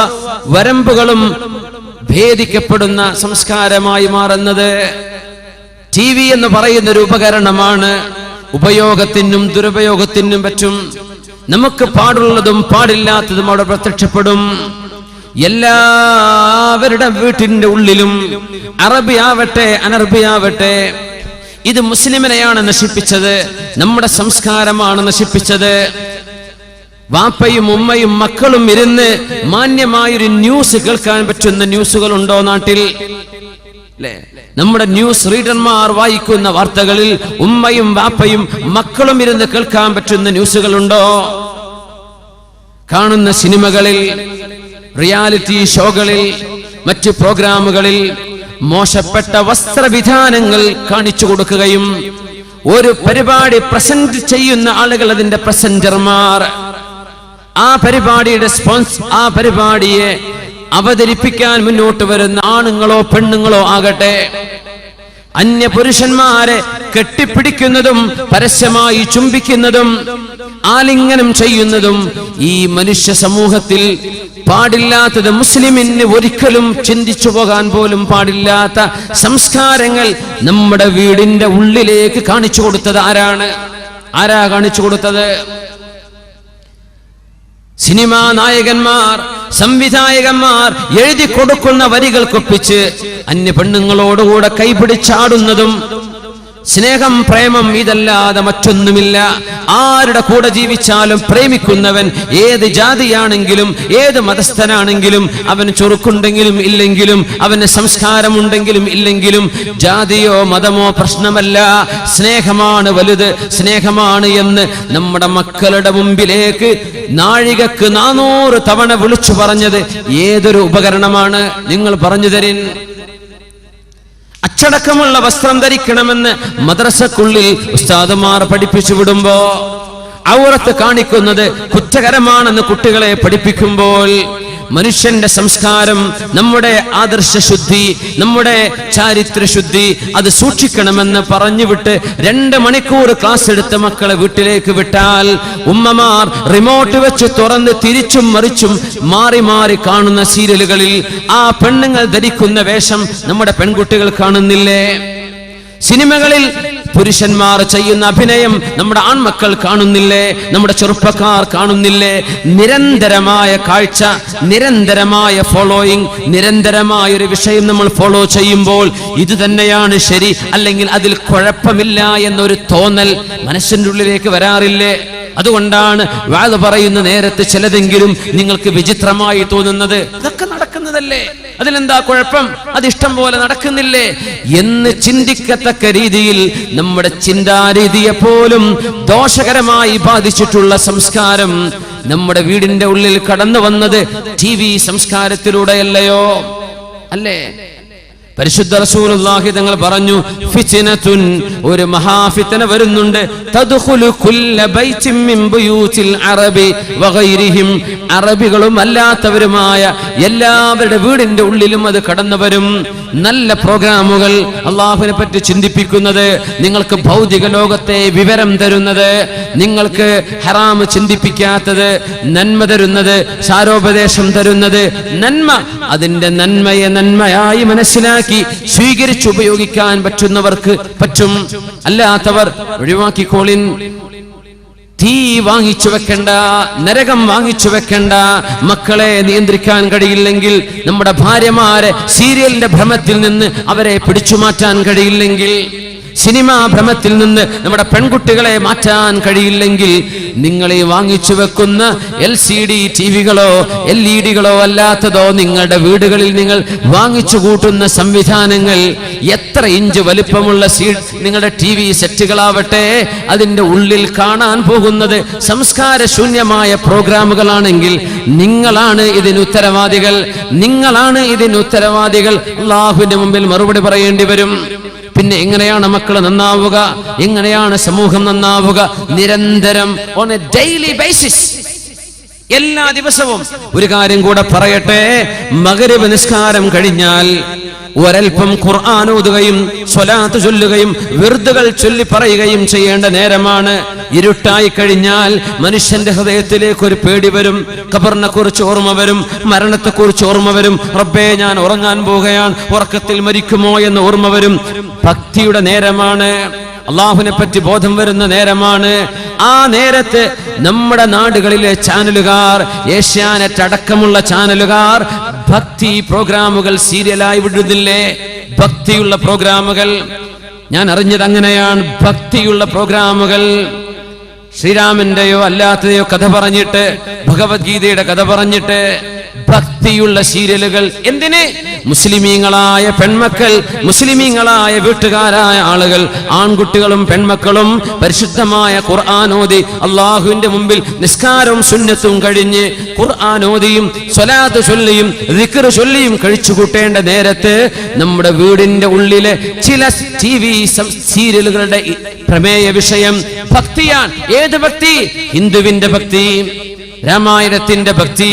വരമ്പുകളും ഭേദിക്കപ്പെടുന്ന സംസ്കാരമായി മാറുന്നത്. TV എന്ന് പറയുന്ന ഒരു ഉപകരണമാണ്. ഉപയോഗത്തിനും ദുരുപയോഗത്തിനും പറ്റും. നമുക്ക് പാടുള്ളതും പാടില്ലാത്തതും അവിടെ പ്രത്യക്ഷപ്പെടും. എല്ലാവരുടെ വീട്ടിന്റെ ഉള്ളിലും, അറബിയാവട്ടെ അനറബിയാവട്ടെ, ഇത് മുസ്ലിമിനെയാണ് നശിപ്പിച്ചത്, നമ്മുടെ സംസ്കാരമാണ് നശിപ്പിച്ചത്. വാപ്പയും ഉമ്മയും മക്കളും ഇരുന്ന് മാന്യമായൊരു ന്യൂസ് കേൾക്കാൻ പറ്റുന്ന ന്യൂസുകളുണ്ടോ നാട്ടിൽ? നമ്മുടെ ന്യൂസ് റീഡർമാർ വായിക്കുന്ന വാർത്തകളിൽ ഉമ്മയും വാപ്പയും മക്കളും ഇരുന്ന് കേൾക്കാൻ പറ്റുന്ന ന്യൂസുകളുണ്ടോ? കാണുന്ന സിനിമകളിൽ, റിയാലിറ്റി ഷോകളിൽ, മറ്റ് പ്രോഗ്രാമുകളിൽ മോശപ്പെട്ട വസ്ത്രവിധാനങ്ങൾ കാണിച്ചു കൊടുക്കുകയും ഒരു പരിപാടി പ്രസന്റ് ചെയ്യുന്ന ആളുകൾ അതിന്റെ പ്രസന്റർമാർ, ആ പരിപാടിയുടെ ആ പരിപാടിയെ അവതരിപ്പിക്കാൻ മുന്നോട്ട് വരുന്ന ആണുങ്ങളോ പെണ്ണുങ്ങളോ ആകട്ടെ, അന്യ പുരുഷന്മാരെ കെട്ടിപ്പിടിക്കുന്നതും പരസ്യമായി ചുംബിക്കുന്നതും ആലിംഗനം ചെയ്യുന്നതും ഈ മനുഷ്യ സമൂഹത്തിൽ പാടില്ലാത്തത്, മുസ്ലിമിന് ഒരിക്കലും ചിന്തിച്ചു പോകാൻ പോലും പാടില്ലാത്ത സംസ്കാരങ്ങൾ നമ്മുടെ വീടിന്റെ ഉള്ളിലേക്ക് കാണിച്ചു കൊടുത്തത് ആരാ കാണിച്ചു കൊടുത്തത്? സിനിമാ നായകന്മാർ, സംവിധായകന്മാർ എഴുതി കൊടുക്കുന്ന വരികൾക്കൊപ്പിച്ച് അന്യ പെണ്ണുങ്ങളോടുകൂടെ കൈപിടിച്ചാടുന്നതും, സ്നേഹം പ്രേമം ഇതല്ലാതെ മറ്റൊന്നുമില്ല. ആരുടെ കൂടെ ജീവിച്ചാലും പ്രേമിക്കുന്നവൻ ഏത് ജാതിയാണെങ്കിലും ഏത് മതസ്ഥനാണെങ്കിലും, അവന് ചൊറുക്കുണ്ടെങ്കിലും ഇല്ലെങ്കിലും, അവന് സംസ്കാരമുണ്ടെങ്കിലും ഇല്ലെങ്കിലും, ജാതിയോ മതമോ പ്രശ്നമല്ല, സ്നേഹമാണ് വലുത്, സ്നേഹമാണ് എന്ന് നമ്മുടെ മക്കളുടെ മുമ്പിലേക്ക് നാഴികക്ക് 400 തവണ വിളിച്ചു പറഞ്ഞത് ഏതൊരു ഉപകരണമാണ്? നിങ്ങൾ പറഞ്ഞു തരിൻ. അച്ചടക്കമുള്ള വസ്ത്രം ധരിക്കണമെന്ന് മദ്രസക്കുള്ളിൽ ഉസ്താദുമാർ പഠിപ്പിച്ചു വിടുമ്പോ ഔറത്ത് കാണിക്കുന്നത് കുറ്റകരമാണെന്ന് കുട്ടികളെ പഠിപ്പിക്കുമ്പോൾ മനുഷ്യന്റെ സംസ്കാരം, നമ്മുടെ ആദർശശുദ്ധി, നമ്മുടെ ചാരിത്രശുദ്ധി അത് സൂക്ഷിക്കണമെന്ന് പറഞ്ഞുവിട്ട് 2 മണിക്കൂർ ക്ലാസ് എടുത്ത മക്കളെ വീട്ടിലേക്ക് വിട്ടാൽ ഉമ്മമാർ റിമോട്ട് വെച്ച് തുറന്ന് തിരിച്ചും മറിച്ചും മാറി മാറി കാണുന്ന സീരിയലുകളിൽ ആ പെണ്ണുങ്ങൾ ധരിക്കുന്ന വേഷം നമ്മുടെ പെൺകുട്ടികൾ കാണുന്നില്ലേ? സിനിമകളിൽ പുരുഷന്മാർ ചെയ്യുന്ന അഭിനയം നമ്മുടെ ആൺമക്കൾ കാണുന്നില്ലേ? നമ്മുടെ ചെറുപ്പക്കാർ കാണുന്നില്ലേ? നിരന്തരമായ കാഴ്ച, നിരന്തരമായ ഫോളോയിങ്, നിരന്തരമായ ഒരു വിഷയം നമ്മൾ ഫോളോ ചെയ്യുമ്പോൾ ഇത് തന്നെയാണ് ശരി, അല്ലെങ്കിൽ അതിൽ കുഴപ്പമില്ല എന്നൊരു തോന്നൽ മനസ്സിന്റെ ഉള്ളിലേക്ക് വരാറില്ലേ? അതുകൊണ്ടാണ് വാദ പറയുന്ന നേരത്ത് ചിലതെങ്കിലും നിങ്ങൾക്ക് വിചിത്രമായി തോന്നുന്നത്. ഇതൊക്കെ നടക്കുന്നതല്ലേ, അതിലെന്താ കുഴപ്പം, അതിഷ്ടം പോലെ നടക്കുന്നില്ലേ എന്ന് ചിന്തിക്കത്തക്ക രീതിയിൽ നമ്മുടെ ചിന്താരീതിയെ പോലും ദോഷകരമായി ബാധിച്ചിട്ടുള്ള സംസ്കാരം നമ്മുടെ വീടിന്റെ ഉള്ളിൽ കടന്നു വന്നത് TV സംസ്കാരത്തിലൂടെയല്ലയോ? അല്ലേ? പരിശുദ്ധ റസൂലുള്ളാഹി തങ്ങൾ പറഞ്ഞു, ഫിത്നത്തുൻ, ഒരു മഹാഫിത്ന വരുന്നുണ്ട്, തദ്ഖുലു കുല്ല ബൈത്തിൻ മിൻ ബുയൂതിൽ അറബി വഗൈരിഹിം, അറബികളും അല്ലാത്തവരുമായ എല്ലാവരുടെ വീടിന്റെ ഉള്ളിലും അത് കടന്നു വരും. നല്ല പ്രോഗ്രാമുകൾ, അള്ളാഹുവിനെ പറ്റി ചിന്തിപ്പിക്കുന്നത്, നിങ്ങൾക്ക് ഭൗതിക ലോകത്തെ വിവരം തരുന്നത്, നിങ്ങൾക്ക് ഹറാം ചിന്തിപ്പിക്കാത്തത്, നന്മ തരുന്നത്, സാരോപദേശം തരുന്നത്, നന്മ, അതിന്റെ നന്മയെ നന്മയായി മനസ്സിലാക്കി സ്വീകരിച്ചുപയോഗിക്കാൻ പറ്റുന്നവർക്ക് പറ്റും, അല്ലാത്തവർ ഒഴിവാക്കിക്കോളിൻ. തീ വാങ്ങിച്ചു വെക്കണ്ട, നരകം വാങ്ങിച്ചു വെക്കണ്ട. മക്കളെ നിയന്ത്രിക്കാൻ കഴിയില്ലെങ്കിൽ, നമ്മുടെ ഭാര്യമാരെ സീരിയലിന്റെ ഭ്രമത്തിൽ നിന്ന് അവരെ പിടിച്ചു മാറ്റാൻ കഴിയില്ലെങ്കിൽ, സിനിമാ ഭ്രമത്തിൽ നിന്ന് നമ്മുടെ പെൺകുട്ടികളെ മാറ്റാൻ കഴിയില്ലെങ്കിൽ, നിങ്ങൾ ഈ വാങ്ങിച്ചു വെക്കുന്ന LCD ടിവികളോ LED-കളോ അല്ലാത്തതോ നിങ്ങളുടെ വീടുകളിൽ നിങ്ങൾ വാങ്ങിച്ചു കൂട്ടുന്ന സംവിധാനങ്ങൾ, എത്ര ഇഞ്ച് വലിപ്പമുള്ള നിങ്ങളുടെ TV സെറ്റുകളാവട്ടെ, അതിന്റെ ഉള്ളിൽ കാണാൻ പോകുന്നത് സംസ്കാരശൂന്യമായ പ്രോഗ്രാമുകളാണെങ്കിൽ നിങ്ങളാണ് ഇതിന് ഉത്തരവാദികൾ, നിങ്ങളാണ് ഇതിന് ഉത്തരവാദികൾ. അല്ലാഹുവിന്റെ മുമ്പിൽ മറുപടി പറയേണ്ടി വരും. പിന്നെ എങ്ങനെയാണ് മക്കൾ നന്നാവുക? എങ്ങനെയാണ് സമൂഹം നന്നാവുക? നിരന്തരം, ഓൺ എ ഡെയിലി ബേസിസ്, എല്ലാ ദിവസവും. ഒരു കാര്യം കൂടെ പറയട്ടെ, മഗ്രിബ് നിസ്കാരം കഴിഞ്ഞാൽ ഒരൽപ്പം ഖുർആൻ ഓതുകയും സ്വലാത്ത് ചൊല്ലുകയും വിർദുകൾ ചൊല്ലി പറയുകയും ചെയ്യേണ്ട നേരമാണ്. ഇരുട്ടായി കഴിഞ്ഞാൽ മനുഷ്യന്റെ ഹൃദയത്തിലേക്ക് ഒരു പേടി വരും, ഖബറിനെ കുറിച്ച് ഓർമ്മ വരും, മരണത്തെ കുറിച്ച് ഓർമ്മ വരും, റബ്ബേ ഞാൻ ഉറങ്ങാൻ പോവുകയാണ്, ഉറക്കത്തിൽ മരിക്കുമോ എന്ന് ഓർമ്മ വരും. ഭക്തിയുടെ നേരമാണ്, അള്ളാഹുവിനെ പറ്റി ബോധം വരുന്ന നേരമാണ്. ആ നേരത്ത് നമ്മുടെ നാടുകളിലെ ചാനലുകാർ, ഏഷ്യാനെറ്റ് അടക്കമുള്ള ചാനലുകാർ ഭക്തി പ്രോഗ്രാമുകൾ സീരിയലായി വിടുന്നില്ലേ? ഭക്തിയുള്ള പ്രോഗ്രാമുകൾ. ഞാൻ അറിഞ്ഞത് അങ്ങനെയാണ്. ഭക്തിയുള്ള പ്രോഗ്രാമുകൾ, ശ്രീരാമന്റെയോ അല്ലാത്തതെയോ കഥ പറഞ്ഞിട്ട്, ഭഗവത്ഗീതയുടെ കഥ പറഞ്ഞിട്ട്, ഭക്തിയുള്ള സീരിയലുകൾ. എന്തിന്? മുസ്ലിമീങ്ങളായ പെൺമക്കൾ, മുസ്ലിമീങ്ങളായ വീട്ടുകാരായ ആളുകൾ, ആൺകുട്ടികളും പെൺമക്കളും പരിശുദ്ധമായ ഖുർആൻ ഓതി അള്ളാഹുവിന്റെ മുമ്പിൽ നിസ്കാരവും സുന്നത്തും കഴിഞ്ഞ് ഖുർആൻ ഓതിയും സ്വലാത്ത് ചൊല്ലിയും ദിക്ർ ചൊല്ലിയും കഴിച്ചു കൂട്ടേണ്ട നേരത്ത് നമ്മുടെ വീടിന്റെ ഉള്ളിലെ ചില ടിവി സീരിയലുകളുടെ പ്രമേയ വിഷയം ഭക്തിയാണ്. ഏത് ഭക്തി? ഹിന്ദുവിന്റെ ഭക്തി, രാമായണത്തിന്റെ ഭക്തി.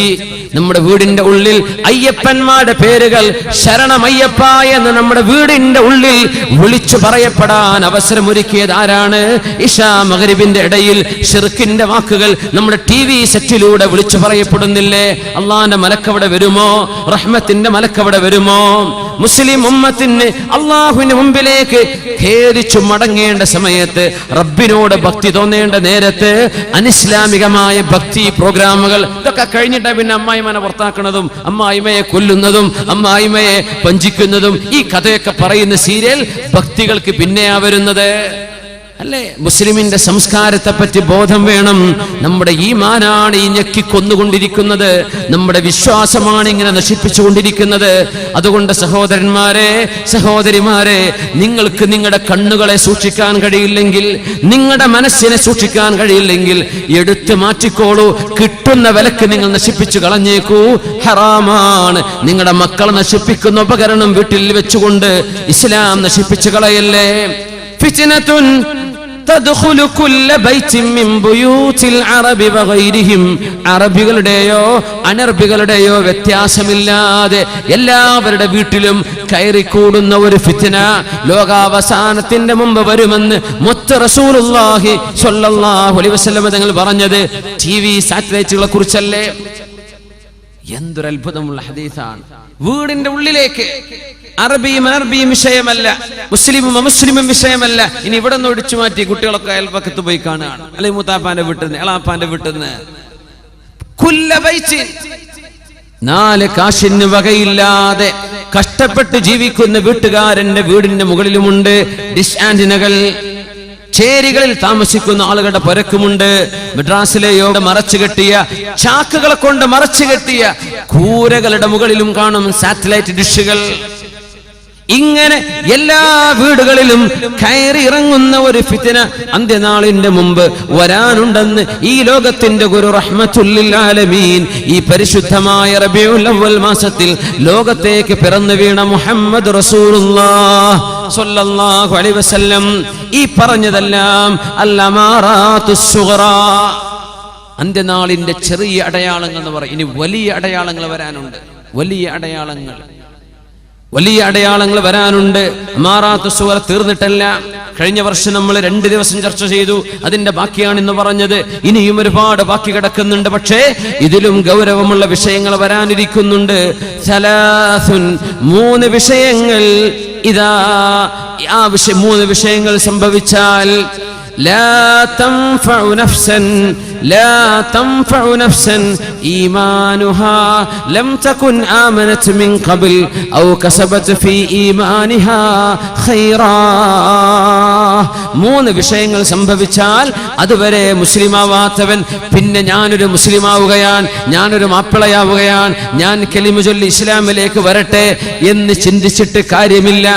നമ്മുടെ വീടിന്റെ ഉള്ളിൽ അയ്യപ്പന്മാരുടെ പേരുകൾ ശരണമയ്യപ്പ എന്ന് നമ്മുടെ വീടിന്റെ ഉള്ളിൽ വിളിച്ചു പറയപ്പെടാൻ അവസരമൊരുക്കിയത് ആരാണ്? ഇശാ മഗ്രിബിന്റെ ഇടയിൽ ശിർക്കിന്റെ വാക്കുകൾ നമ്മുടെ ടിവി സെറ്റിലൂടെ വിളിച്ചു പറയപ്പെടുന്നില്ലേ? അള്ളാന്റെ മലക്കവിടെ വരുമോ? റഹ്മത്തിന്റെ മലക്കവിടെ വരുമോ? മുസ്ലിം ഉമ്മത്തിന് അള്ളാഹുവിന്റെ മുമ്പിലേക്ക് ഖേദിച്ചു മടങ്ങേണ്ട സമയത്ത്, റബ്ബിനോട് ഭക്തി തോന്നേണ്ട നേരത്ത് അനിസ്ലാമികമായ ഭക്തി പ്രോഗ്രാമുകൾ ഇതൊക്കെ കഴിഞ്ഞിട്ട് പിന്നെ അമ്മായിമനെ പുറത്താക്കുന്നതും അമ്മായിമയെ കൊല്ലുന്നതും അമ്മായിമയെ വഞ്ചിക്കുന്നതും ഈ കഥയൊക്കെ പറയുന്ന സീരിയൽ ഭക്തികൾക്ക് പിന്നെയാ വരുന്നത് അല്ലേ? മുസ്ലിമിന്റെ സംസ്കാരത്തെ പറ്റി ബോധം വേണം. നമ്മുടെ ഈമാനാണ് ഈ ഞെക്കിക്കൊന്നുകൊണ്ടിരിക്കുന്നത്, നമ്മുടെ വിശ്വാസമാണ് ഇങ്ങനെ നശിപ്പിച്ചുകൊണ്ടിരിക്കുന്നത്. അതുകൊണ്ട് സഹോദരന്മാരെ, സഹോദരിമാരെ, നിങ്ങൾക്ക് നിങ്ങളുടെ കണ്ണുകളെ സൂക്ഷിക്കാൻ കഴിയില്ലെങ്കിൽ, നിങ്ങളുടെ മനസ്സിനെ സൂക്ഷിക്കാൻ കഴിയില്ലെങ്കിൽ എടുത്തു മാറ്റിക്കോളൂ. കിട്ടുന്ന വിലക്ക് നിങ്ങൾ നശിപ്പിച്ചു കളഞ്ഞേക്കൂ. ഹറാമാണ്. നിങ്ങളുടെ മക്കളെ നശിപ്പിക്കുന്ന ഉപകരണം വീട്ടിൽ വെച്ചുകൊണ്ട് ഇസ്ലാം നശിപ്പിച്ചു കളയല്ലേ. ഫിത്നത്തുൻ തദ്ഖുലു കുല്ല ബൈത്തിൻ മിൻ ബുയൂതിൽ അറബി വഗൈരിഹിം. അറബികളുടെയോ അനർബികളുടെയോ വ്യത്യാസമില്ലാതെ എല്ലാവരുടെ വീട്ടിലും കയറിക്കൂടുന്ന ഒരു ഫിത്ന ലോകാവസാനത്തിന്റെ മുമ്പ് വരുമെന്ന് മുത്ത് റസൂലുള്ളാഹി സ്വല്ലല്ലാഹു അലൈഹി വസല്ലം തങ്ങൾ പറഞ്ഞത് ടിവി സാറ്റലൈറ്റുകളെ കുറിച്ചല്ലേ? എന്തൊരു അത്ഭുതമുള്ള ഹദീസാണ്. വീടിന്റെ ഉള്ളിലേക്ക് അറബിയും അനർബിയും വിഷയമല്ല, മുസ്ലിമും അമുസ്ലിമും വിഷയമല്ല. ഇനി ഇവിടെ നിന്ന് ഒടിച്ചു മാറ്റി കുട്ടികളൊക്കെ അയൽപക്കത്ത് പോയി കാണുകയാണ്, അല്ലെങ്കിൽ മൂത്താപ്പാന്റെ വീട്ടിൽ നിന്ന്, എളാപ്പാന്റെ വീട്ടിൽ നിന്ന്. നാല് കാശിന് വകയില്ലാതെ കഷ്ടപ്പെട്ട് ജീവിക്കുന്ന വീട്ടുകാരന്റെ വീടിന്റെ മുകളിലുമുണ്ട് ഡിഷ് ആന്റിനകൾ. ചേരികളിൽ താമസിക്കുന്ന ആളുകളുടെ പരക്കുമുണ്ട്. മദ്രാസിലെയോ മറച്ചു കെട്ടിയ ചാക്കുകളെ കൊണ്ട് മറച്ചു കെട്ടിയ കൂരകളുടെ മുകളിലും കാണും സാറ്റലൈറ്റ് ഡിഷുകൾ. ഇങ്ങനെ എല്ലാ വീടുകളിലും കയറി ഇറങ്ങുന്ന ഒരു ഫിത്ന അന്ത്യനാളിന്റെ മുമ്പ് വരാനുണ്ടെന്ന് ഈ ലോകത്തിന്റെ ഗുരു റഹ്മത്തുൽ ആലമീൻ ഈ പരിശുദ്ധമായ റബീഉൽ അവ്വൽ മാസത്തിൽ ലോകത്തേക്ക് പിറന്നു വീണ മുഹമ്മദ് റസൂലുള്ളാഹ് സ്വല്ലല്ലാഹു അലൈഹി വസല്ലം ഈ പറഞ്ഞതെല്ലാം അൽ-അമാറാത്തുസ് സുഗ്റാ, അന്ത്യനാളിന്റെ ചെറിയ അടയാളങ്ങൾ എന്ന് പറയും. ഇനി വലിയ അടയാളങ്ങൾ വരാനുണ്ട്. വലിയ അടയാളങ്ങൾ വരാനുണ്ട്. അമാറാത്തു സൂറ തീർന്നിട്ടല്ല. കഴിഞ്ഞ വർഷം നമ്മൾ 2 ദിവസം ചർച്ച ചെയ്തു. അതിന്റെ ബാക്കിയാണ് ഇന്ന് പറഞ്ഞത്. ഇനിയും ഒരുപാട് ബാക്കി കിടക്കുന്നുണ്ട്. പക്ഷേ ഇതിലും ഗൗരവമുള്ള വിഷയങ്ങൾ വരാനിരിക്കുന്നുണ്ട്. 3 വിഷയങ്ങൾ. ഇതാ ആ 3 വിഷയങ്ങൾ സംഭവിച്ചാൽ لا تنفع نفسا إيمانها لم تكن آمنت من قبل أو كسبت في إيمانها خيرا. 3 വിഷയങ്ങൾ സംഭവിച്ചാൽ അതുവരെ മുസ്ലിമാവാത്തവൻ പിന്നെ ഞാനൊരു മുസ്ലിമാവുകയാണ്, ഞാനൊരു മാപ്പിളയാവുകയാണ്, ഞാൻ കലിമ ചൊല്ലി ഇസ്ലാമിലേക്ക് വരട്ടെ എന്ന് ചിന്തിച്ചിട്ട് കാര്യമില്ല.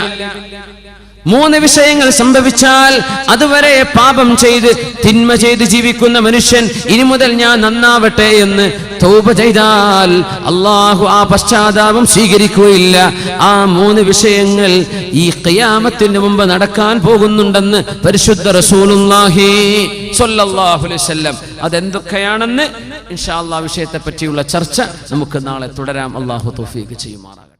3 വിഷയങ്ങൾ സംഭവിച്ചാൽ അതുവരെ പാപം ചെയ്ത് തിന്മ ചെയ്ത് ജീവിക്കുന്ന മനുഷ്യൻ ഇനി മുതൽ ഞാൻ നന്നാവട്ടെ എന്ന് തൗബ ചെയ്താൽ അള്ളാഹു ആ പശ്ചാത്താപം സ്വീകരിക്കുകയില്ല. ആ 3 വിഷയങ്ങൾ ഈ ഖിയാമത്തിന് മുമ്പ് നടക്കാൻ പോകുന്നുണ്ടെന്ന് പരിശുദ്ധ റസൂലുള്ളാഹി സ്വല്ലല്ലാഹു അലൈഹി വസല്ലം. അതെന്തൊക്കെയാണെന്ന് ഇൻഷാ അല്ലാഹ് വിഷയത്തെ പറ്റിയുള്ള ചർച്ച നമുക്ക് നാളെ തുടരാം. അള്ളാഹു തൗഫീഖ് ചെയ്യുമാറാകട്ടെ.